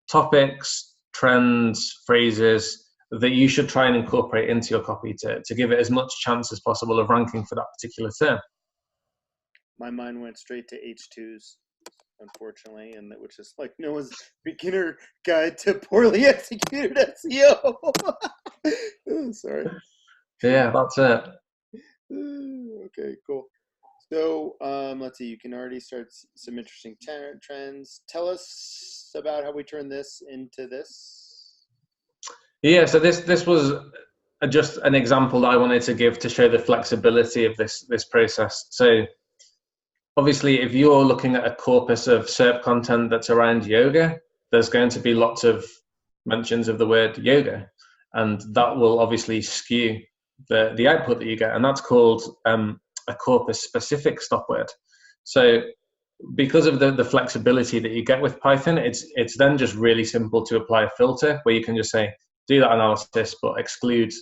topics, trends, phrases that you should try and incorporate into your copy to give it as much chance as possible of ranking for that particular term. My mind went straight to H2s, unfortunately, and that was just like Noah's beginner guide to poorly executed SEO. Oh, sorry. Yeah, that's it. Okay, cool. So let's see, you can already start some interesting trends. Tell us about how we turn this into this. Yeah, so this was just an example that I wanted to give to show the flexibility of this process. So obviously, if you're looking at a corpus of SERP content that's around yoga, there's going to be lots of mentions of the word yoga, and that will obviously skew the output that you get, and that's called a corpus-specific stop word. So because of the flexibility that you get with Python, it's then just really simple to apply a filter where you can just say, do that analysis, but exclude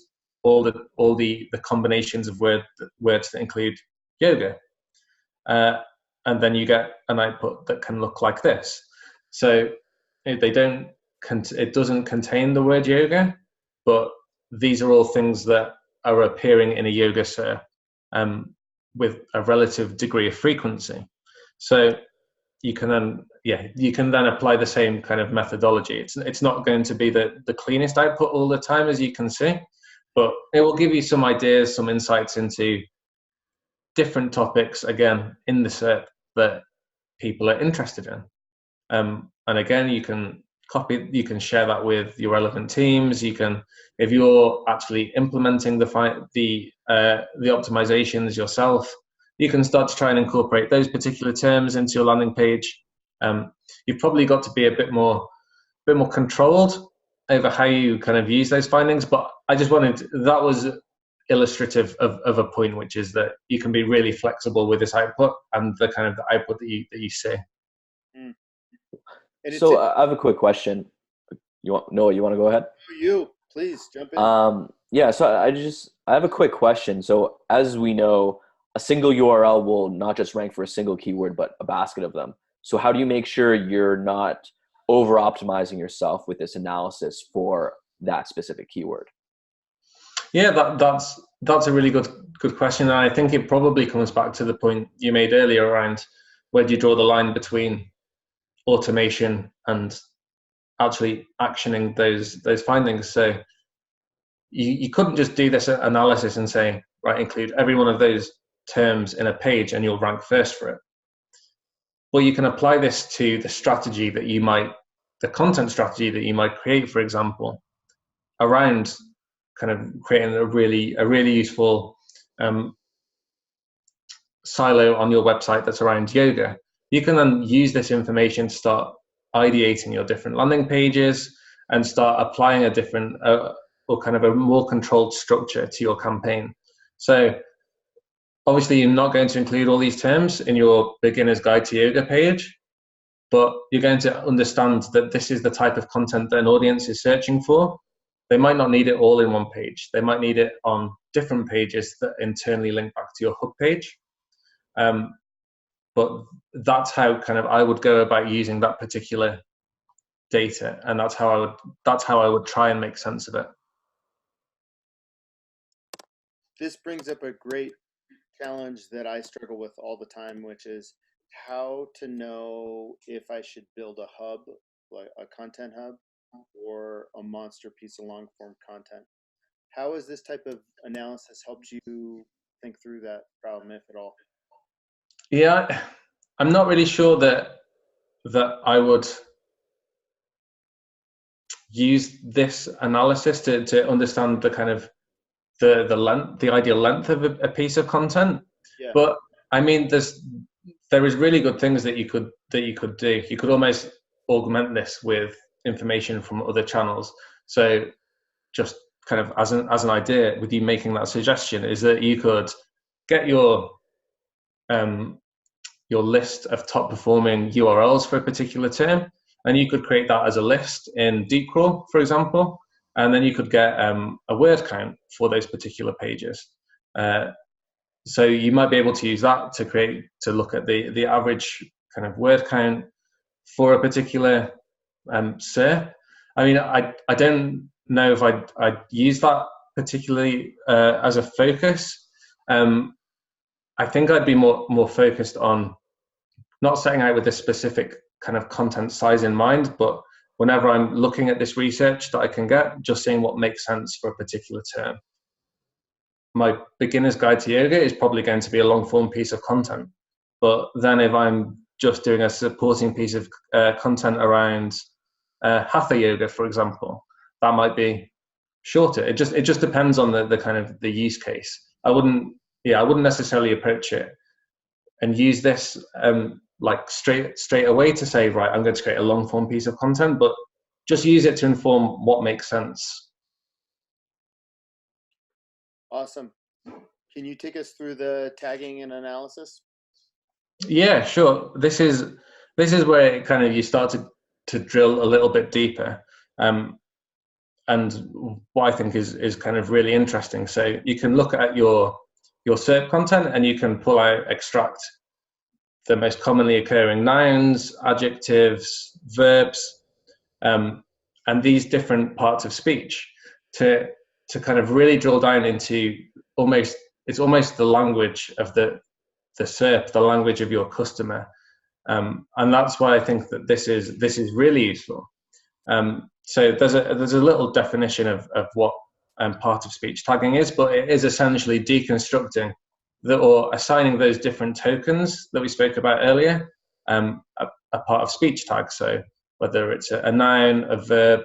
all the combinations of words that include yoga. And then you get an output that can look like this. So it doesn't contain the word yoga, but these are all things that are appearing in a yoga SERP with a relative degree of frequency. So you can then apply the same kind of methodology. It's not going to be the cleanest output all the time, as you can see, but it will give you some ideas, some insights into different topics, again, in the SERP that people are interested in. And again, you can share that with your relevant teams. You can, if you're actually implementing the optimizations yourself, you can start to try and incorporate those particular terms into your landing page. You've probably got to be a bit more controlled over how you kind of use those findings, but that was illustrative of a point, which is that you can be really flexible with this output and the kind of the output that you see. So I have a quick question. Noah, you want to go ahead? You please jump in. Yeah. So I have a quick question. So as we know, a single URL will not just rank for a single keyword, but a basket of them. So how do you make sure you're not over optimizing yourself with this analysis for that specific keyword? Yeah, that's a really good question, and I think it probably comes back to the point you made earlier around where do you draw the line between automation and actually actioning those findings. So you couldn't just do this analysis and say, right, include every one of those terms in a page and you'll rank first for it. Well, you can apply this to the strategy that the content strategy that you might create, for example, around kind of creating a really useful silo on your website that's around yoga. You can then use this information to start ideating your different landing pages and start applying a different or kind of a more controlled structure to your campaign. So obviously you're not going to include all these terms in your beginner's guide to yoga page, but you're going to understand that this is the type of content that an audience is searching for. They might not need it all in one page. They might need it on different pages that internally link back to your hub page. But that's how kind of I would go about using that particular data, and that's how I would try and make sense of it. This brings up a great challenge that I struggle with all the time, which is how to know if I should build a hub, like a content hub, or a monster piece of long form content. How has this type of analysis helped you think through that problem, if at all? Yeah, I'm not really sure that I would use this analysis to understand the kind of the length, the ideal length of a piece of content. Yeah. But I mean, there is really good things that you could do. You could almost augment this with information from other channels. So just kind of as an idea, with you making that suggestion, is that you could get your list of top performing URLs for a particular term, and you could create that as a list in deep crawl, for example, and then you could get a word count for those particular pages. So you might be able to use that to look at the average kind of word count for a particular SERP. I mean, I don't know if I'd use that particularly as a focus. I think I'd be more focused on not setting out with a specific kind of content size in mind, but whenever I'm looking at this research that I can get, just seeing what makes sense for a particular term. My beginner's guide to yoga is probably going to be a long form piece of content. But then if I'm just doing a supporting piece of content around hatha yoga, for example, that might be shorter. It just depends on the kind of the use case. I wouldn't necessarily approach it and use this like straight away to say, right, I'm going to create a long form piece of content, but just use it to inform what makes sense. Awesome. Can you take us through the tagging and analysis? Yeah, sure. This is where it kind of you start to drill a little bit deeper, and what I think is kind of really interesting. So you can look at your SERP content, and you can extract the most commonly occurring nouns, adjectives, verbs, and these different parts of speech to kind of really drill down into it's almost the language of the SERP, the language of your customer, and that's why I think that this is really useful. So there's a little definition of what part of speech tagging is, but it is essentially deconstructing or assigning those different tokens that we spoke about earlier a part of speech tag. So whether it's a noun, a verb,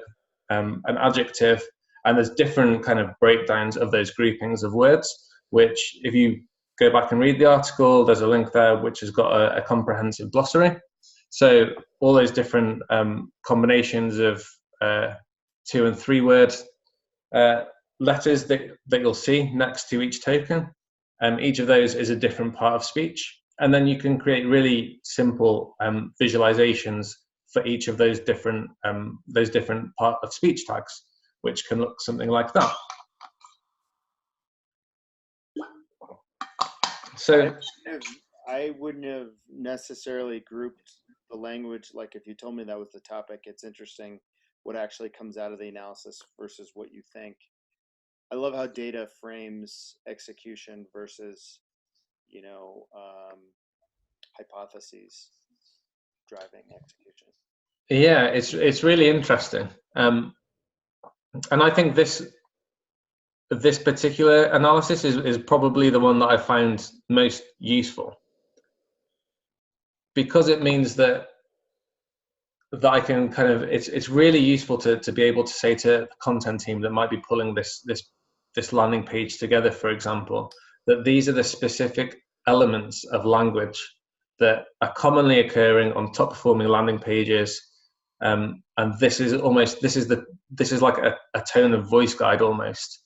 an adjective, and there's different kind of breakdowns of those groupings of words, which if you go back and read the article, there's a link there which has got a comprehensive glossary. So all those different combinations of 2 and 3 word letters that you'll see next to each token. Each of those is a different part of speech. And then you can create really simple visualizations for each of those different part of speech tags, which can look something like that. So I wouldn't have necessarily grouped the language. Like if you told me that was the topic, it's interesting what actually comes out of the analysis versus what you think. I love how data frames execution versus, hypotheses driving execution. Yeah, it's really interesting, and I think this particular analysis is probably the one that I found most useful, because it means that I can kind of it's really useful to be able to say to the content team that might be pulling this landing page together, for example, that these are the specific elements of language that are commonly occurring on top performing landing pages, and this is like a tone of voice guide almost,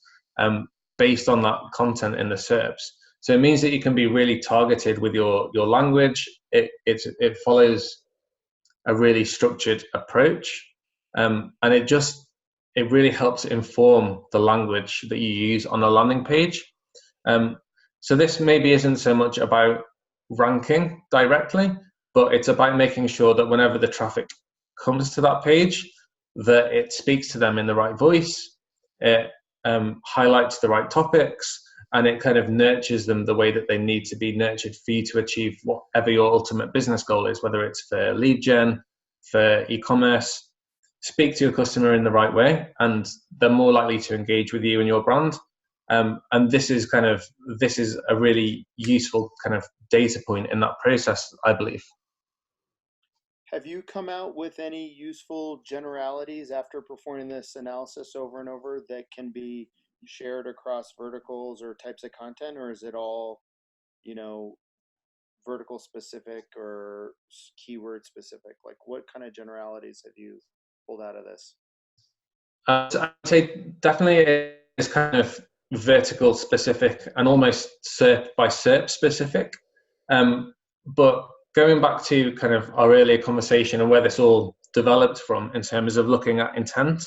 based on that content in the SERPs. So it means that you can be really targeted with your language. It follows a really structured approach, and it really helps inform the language that you use on a landing page. So this maybe isn't so much about ranking directly, but it's about making sure that whenever the traffic comes to that page, that it speaks to them in the right voice, it highlights the right topics, and it kind of nurtures them the way that they need to be nurtured for you to achieve whatever your ultimate business goal is, whether it's for lead gen, for e-commerce. Speak to your customer in the right way, and they're more likely to engage with you and your brand. And this is a really useful kind of data point in that process, I believe. Have you come out with any useful generalities after performing this analysis over and over that can be shared across verticals or types of content, or is it all, vertical specific or keyword specific? Like, what kind of generalities have you pulled out of this? So I'd say definitely it is kind of vertical specific and almost SERP by SERP specific. But going back to kind of our earlier conversation and where this all developed from in terms of looking at intent,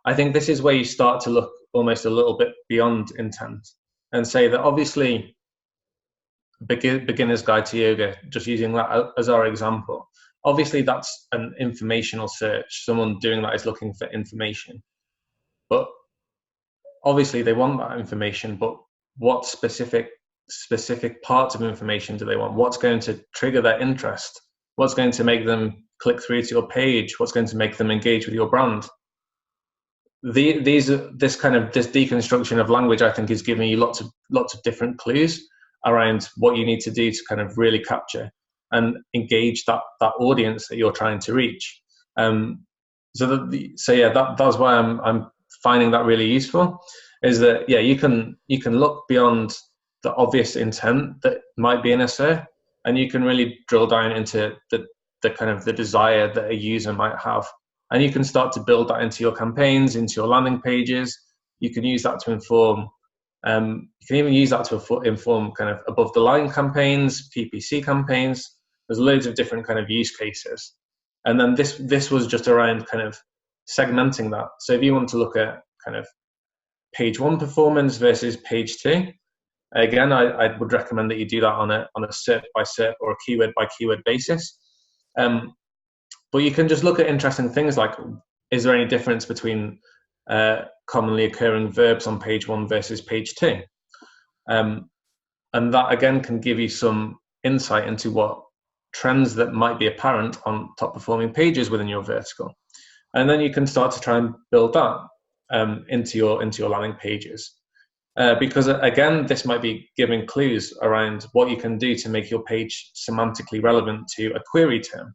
I think this is where you start to look almost a little bit beyond intent and say that obviously beginner's guide to yoga, just using that as our example, obviously that's an informational search. Someone doing that is looking for information, but obviously they want that information, but what specific parts of information do they want? What's going to trigger their interest? What's going to make them click through to your page? What's going to make them engage with your brand? This deconstruction of language, I think, is giving you lots of different clues around what you need to do to kind of really capture and engage that audience that you're trying to reach. That's why I'm finding that really useful. Is that you can look beyond the obvious intent that might be in a SERP, and you can really drill down into the kind of the desire that a user might have. And you can start to build that into your campaigns, into your landing pages. You can use that to inform, you can even use that to inform kind of above the line campaigns, PPC campaigns. There's loads of different kind of use cases. And then this was just around kind of segmenting that. So if you want to look at kind of page 1 performance versus page 2, again, I would recommend that you do that on a SERP by SERP or a keyword by keyword basis. But you can just look at interesting things like, is there any difference between commonly occurring verbs on page 1 versus page 2? And that, again, can give you some insight into what trends that might be apparent on top performing pages within your vertical. And then you can start to try and build that into your landing pages. Because, again, this might be giving clues around what you can do to make your page semantically relevant to a query term.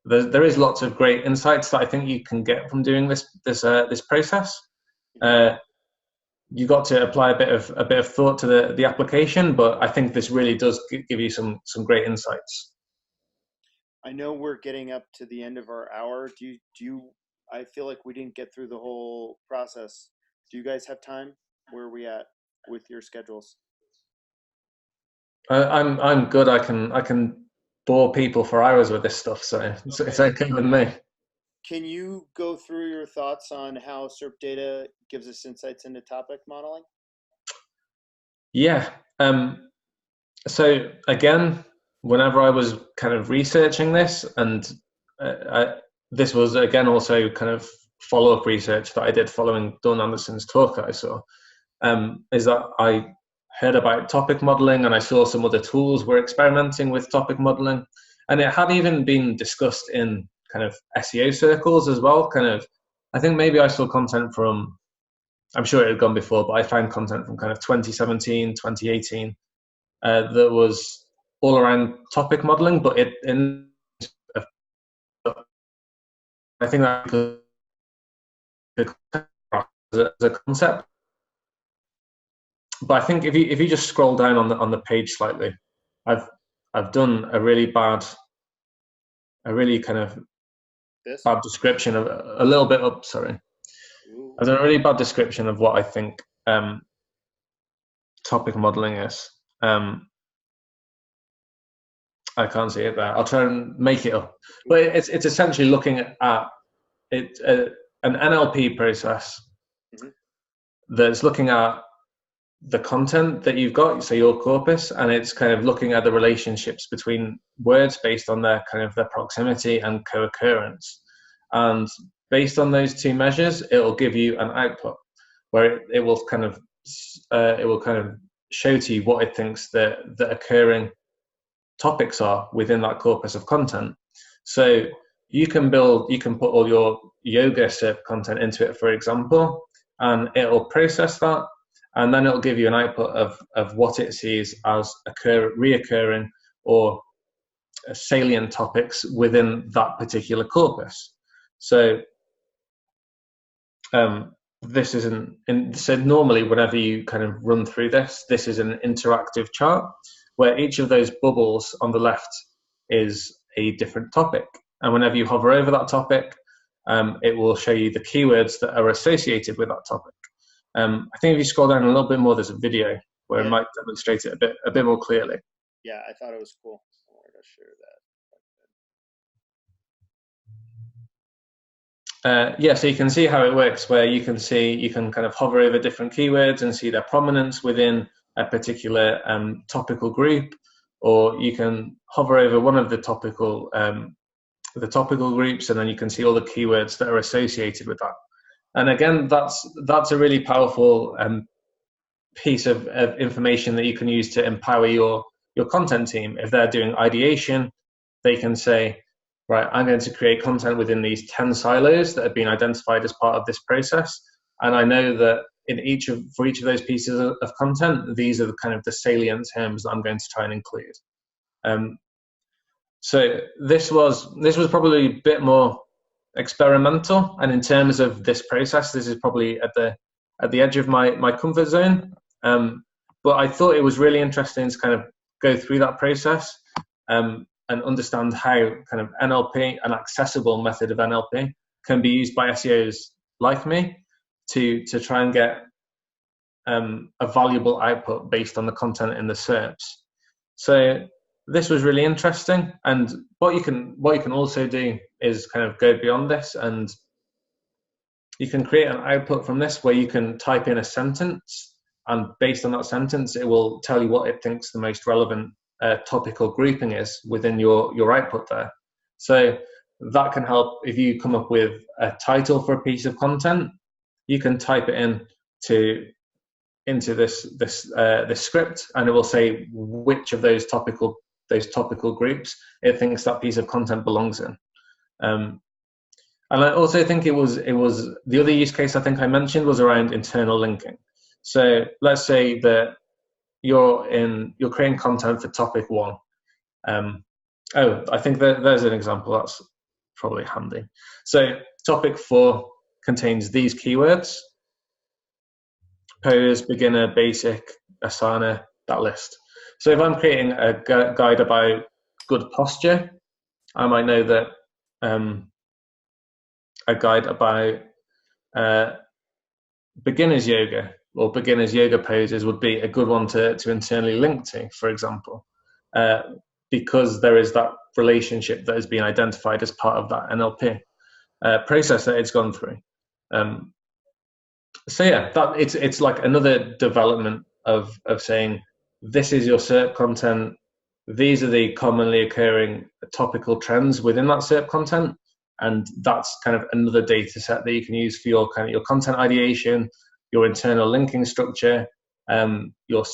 There is lots of great insights that I think you can get from doing this process. You got to apply a bit of thought to the application, but I think this really does give you some great insights. I know we're getting up to the end of our hour. I feel like we didn't get through the whole process. Do you guys have time? Where are we at with your schedules? I'm good. I can bore people for hours with this stuff, so it's okay with me. Can you go through your thoughts on how SERP data gives us insights into topic modeling? Yeah. So again, whenever I was kind of researching this, and this was again also kind of follow-up research that I did following Dawn Anderson's talk that I saw, is that I heard about topic modeling, and I saw some other tools were experimenting with topic modeling, and it had even been discussed in kind of SEO circles as well. I think maybe I saw content from, I'm sure it had gone before, but I found content from kind of 2017, 2018 that was all around topic modeling, but I think that could as a concept. But I think if you just scroll down on the page slightly, I've done a really kind of bad description of a little bit up. Sorry, Ooh. I've done a really bad description of what I think topic modeling is. I can't see it there. I'll try and make it up. But it's essentially looking at it an NLP process that's looking at the content that you've got, so your corpus, and it's kind of looking at the relationships between words based on their kind of their proximity and co-occurrence. And based on those two measures, it'll give you an output. where it will kind of show to you what it thinks the occurring topics are within that corpus of content. So you can put all your yoga SERP content into it, for example, and it'll process that, and then it'll give you an output of what it sees as reoccurring or salient topics within that particular corpus. So this isn't, so normally whenever you kind of run through this is an interactive chart where each of those bubbles on the left is a different topic. And whenever you hover over that topic, it will show you the keywords that are associated with that topic. I think if you scroll down a little bit more, there's a video where it might demonstrate it a bit more clearly. Yeah, I thought it was cool. I wanted to share that. Yeah, so you can see how it works, where you can kind of hover over different keywords and see their prominence within a particular topical group, or you can hover over one of the topical groups, and then you can see all the keywords that are associated with that. And again, that's a really powerful piece of information that you can use to empower your content team. If they're doing ideation, they can say, right, I'm going to create content within these 10 silos that have been identified as part of this process. And I know that for each of those pieces of content, these are the kind of the salient terms that I'm going to try and include. So this was probably a bit more experimental, and in terms of this process, this is probably at the edge of my comfort zone. But I thought it was really interesting to kind of go through that process and understand how kind of NLP, an accessible method of NLP, can be used by SEOs like me to try and get a valuable output based on the content in the SERPs. So this was really interesting, and what you can also do is kind of go beyond this, and you can create an output from this where you can type in a sentence, and based on that sentence, it will tell you what it thinks the most relevant topical grouping is within your output there. So that can help if you come up with a title for a piece of content. You can type it into this script, and it will say which of those topical groups it thinks that piece of content belongs in. And I also think it was the other use case I think I mentioned was around internal linking. So let's say that you're creating content for topic 1. I think there's an example that's probably handy. So topic 4 contains these keywords: pose, beginner, basic, asana, that list. So if I'm creating a guide about good posture, I might know that a guide about beginner's yoga or beginner's yoga poses would be a good one to internally link to, for example, because there is that relationship that has been identified as part of that NLP process that it's gone through. So yeah, it's like another development of saying, this is your SERP content, these are the commonly occurring topical trends within that SERP content, and that's kind of another data set that you can use for your content ideation, your internal linking structure, your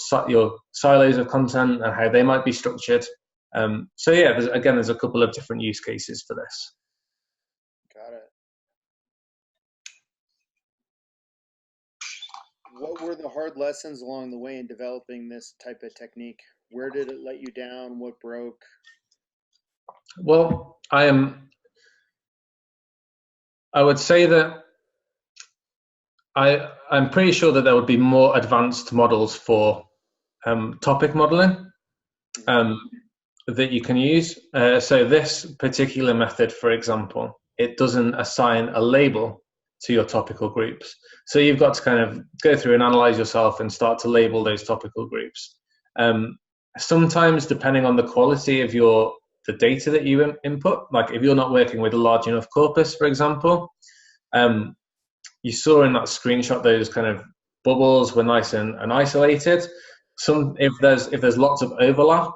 silos of content and how they might be structured. So yeah, there's a couple of different use cases for this. Got it. What were the hard lessons along the way in developing this type of technique? Where did it let you down? What broke? Well, I would say that I'm pretty sure that there would be more advanced models for topic modeling that you can use. So this particular method, for example, it doesn't assign a label to your topical groups. So you've got to kind of go through and analyze yourself and start to label those topical groups. Sometimes, depending on the quality of the data that you input, like if you're not working with a large enough corpus, for example, you saw in that screenshot those kind of bubbles were nice and isolated. If there's lots of overlap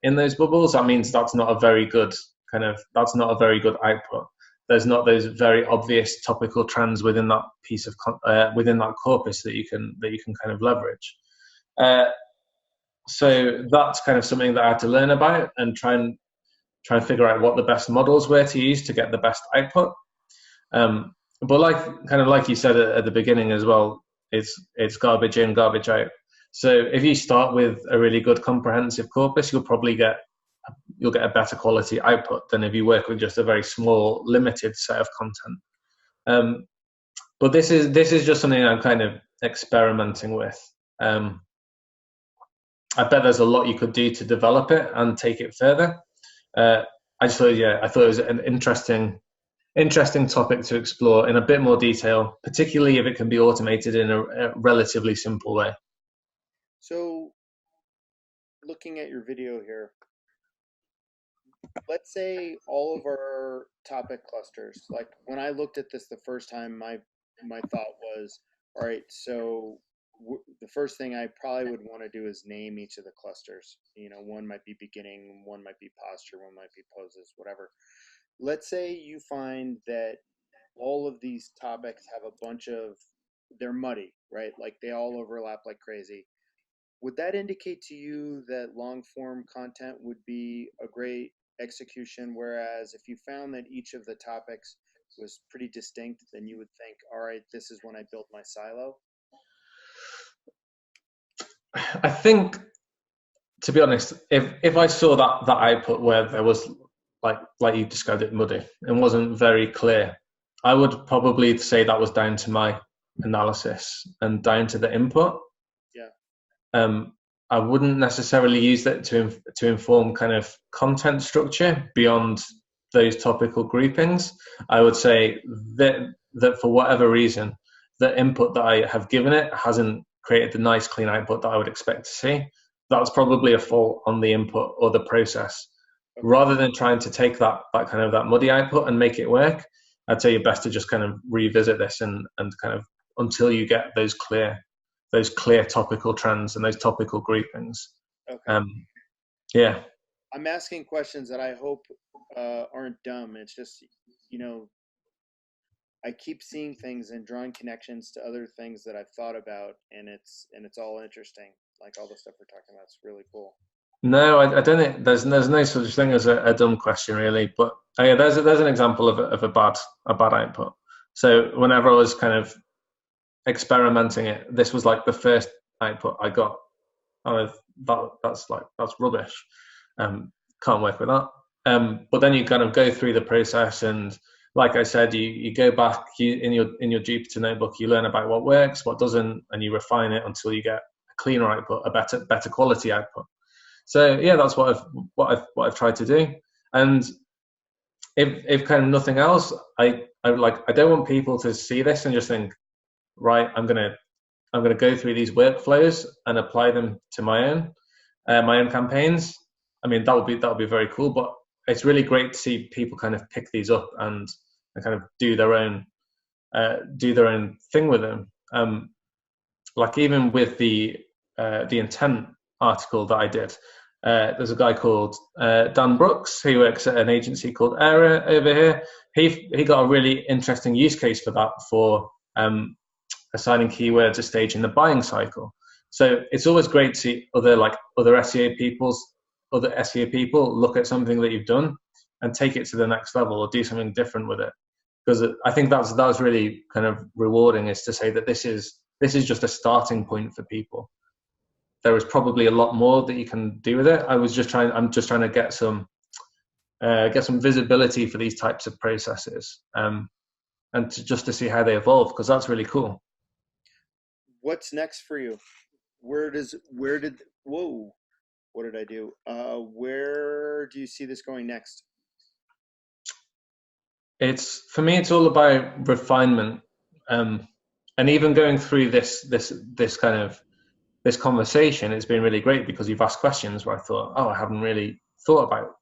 in those bubbles, that means that's not a very good output. there's not those very obvious topical trends within that piece of within that corpus that you can kind of leverage. So that's kind of something that I had to learn about and try and figure out what the best models were to use to get the best output. But like you said at the beginning as well, it's garbage in, garbage out. So if you start with a really good comprehensive corpus, you'll get a better quality output than if you work with just a very small, limited set of content. But this is just something I'm kind of experimenting with. I bet there's a lot you could do to develop it and take it further. I thought it was an interesting topic to explore in a bit more detail, particularly if it can be automated in a relatively simple way. So, looking at your video here, let's say all of our topic clusters, like when I looked at this the first time, my thought was, all right, so the first thing I probably would want to do is name each of the clusters. You know, one might be beginning, one might be posture, one might be poses, whatever. Let's say you find that all of these topics have a bunch of, they're muddy, right? Like they all overlap like crazy. Would that indicate to you that long form content would be a great execution? Whereas if you found that each of the topics was pretty distinct, then you would think, all right, this is when I built my silo? I think, to be honest, if I saw that output where there was, like you described it, muddy and wasn't very clear, I would probably say that was down to my analysis and down to the input. Yeah. I wouldn't necessarily use that to inform kind of content structure beyond those topical groupings. I would say that for whatever reason, the input that I have given it hasn't created the nice clean output that I would expect to see. That's probably a fault on the input or the process. Okay. Rather than trying to take that muddy output and make it work, I'd say you're best to just kind of revisit this and kind of until you get those clear topical trends and those topical groupings. Okay. Yeah. I'm asking questions that I hope aren't dumb. It's just, you know, I keep seeing things and drawing connections to other things that I've thought about, and it's all interesting. Like all the stuff we're talking about, it's really cool. No, I don't think there's no such thing as a dumb question really, but yeah, there's an example of a bad output. So whenever I was kind of experimenting it, this was like the first output I got. That's rubbish. Can't work with that. But then you kind of go through the process, and like I said, you go back in your Jupyter notebook, you learn about what works, what doesn't, and you refine it until you get a cleaner output, a better quality output. So yeah, that's what I've tried to do. And if kind of nothing else, I don't want people to see this and just think, right, I'm gonna go through these workflows and apply them to my own campaigns. I mean, that would be very cool, but it's really great to see people kind of pick these up and kind of do their own thing with them. Like even with the intent article that I did, there's a guy called Dan Brooks who works at an agency called Era over here. He got a really interesting use case for that, for assigning keywords a stage in the buying cycle. So it's always great to see other SEO people look at something that you've done and take it to the next level or do something different with it. Because I think that's really kind of rewarding, is to say that this is just a starting point for people. There is probably a lot more that you can do with it. I'm just trying to get some visibility for these types of processes, and just to see how they evolve, because that's really cool. What's next for you? What did I do? Where do you see this going next? For me, it's all about refinement, and even going through this kind of this conversation, it's been really great because you've asked questions where I thought, I haven't really thought about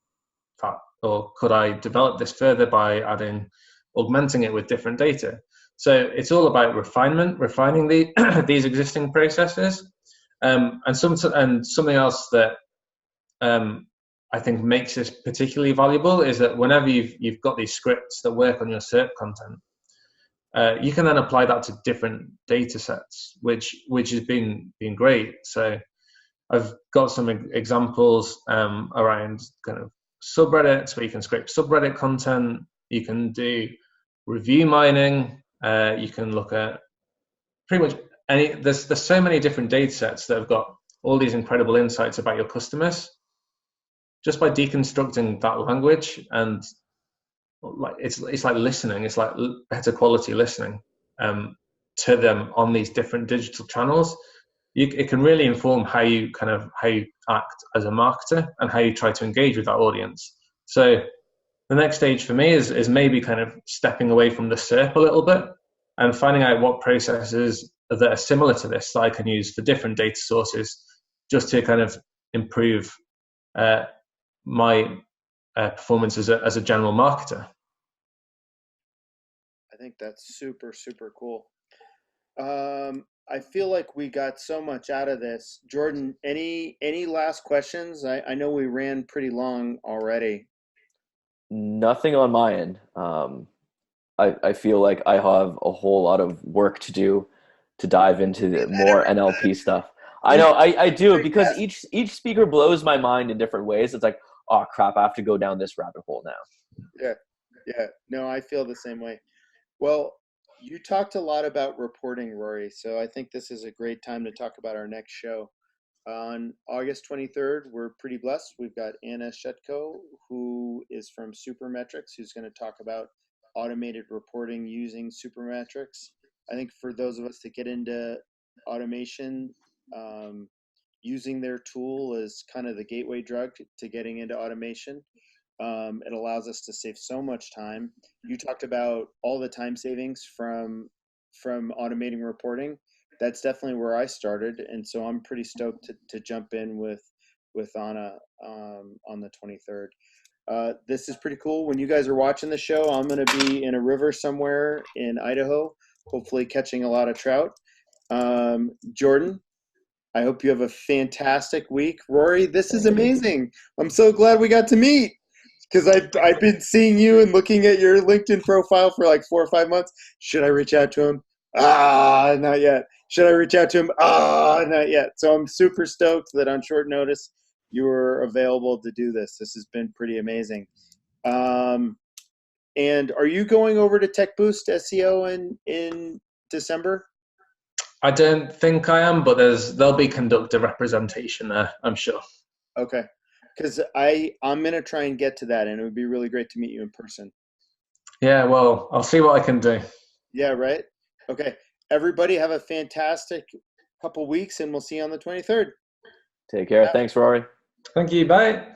that, or could I develop this further by augmenting it with different data? So it's all about refining these existing processes, and something else that I think makes this particularly valuable is that whenever you've got these scripts that work on your SERP content, you can then apply that to different data sets, which has been great. So I've got some examples around kind of subreddits where you can scrape subreddit content. You can do review mining. You can look at pretty much any. There's so many different data sets that have got all these incredible insights about your customers just by deconstructing that language. And like it's like listening. It's like better quality listening to them on these different digital channels. It can really inform how you act as a marketer and how you try to engage with that audience. So the next stage for me is maybe kind of stepping away from the SERP a little bit and finding out what processes that are similar to this that I can use for different data sources, just to kind of improve my performance as a general marketer. I think that's super, super cool. I feel like we got so much out of this. Jordan, any last questions? I know we ran pretty long already. Nothing on my end. I feel like I have a whole lot of work to do to dive into the more NLP stuff. I know I do, because each speaker blows my mind in different ways. It's like, oh crap, I have to go down this rabbit hole now. Yeah. No, I feel the same way. Well, you talked a lot about reporting, Rory, so I think this is a great time to talk about our next show. On August 23rd, we're pretty blessed. We've got Anna Shetko, who is from Supermetrics, who's going to talk about automated reporting using Supermetrics. I think for those of us that get into automation, using their tool is kind of the gateway drug to getting into automation. It allows us to save so much time. You talked about all the time savings from automating reporting. That's definitely where I started, and so I'm pretty stoked to jump in with Anna on the 23rd. This is pretty cool. When you guys are watching the show, I'm going to be in a river somewhere in Idaho, hopefully catching a lot of trout. Jordan, I hope you have a fantastic week. Rory, this is amazing. I'm so glad we got to meet, because I've been seeing you and looking at your LinkedIn profile for like 4 or 5 months. Should I reach out to him? Not yet. Should I reach out to him? Not yet. So I'm super stoked that on short notice you were available to do this. This has been pretty amazing. And are you going over to Tech Boost SEO in December? I don't think I am, but there'll be conductor representation there, I'm sure. Okay. Because I'm going to try and get to that, and it would be really great to meet you in person. Yeah, well, I'll see what I can do. Yeah, right? Okay. Everybody have a fantastic couple weeks, and we'll see you on the 23rd. Take care. Thanks, Rory. Thank you. Bye.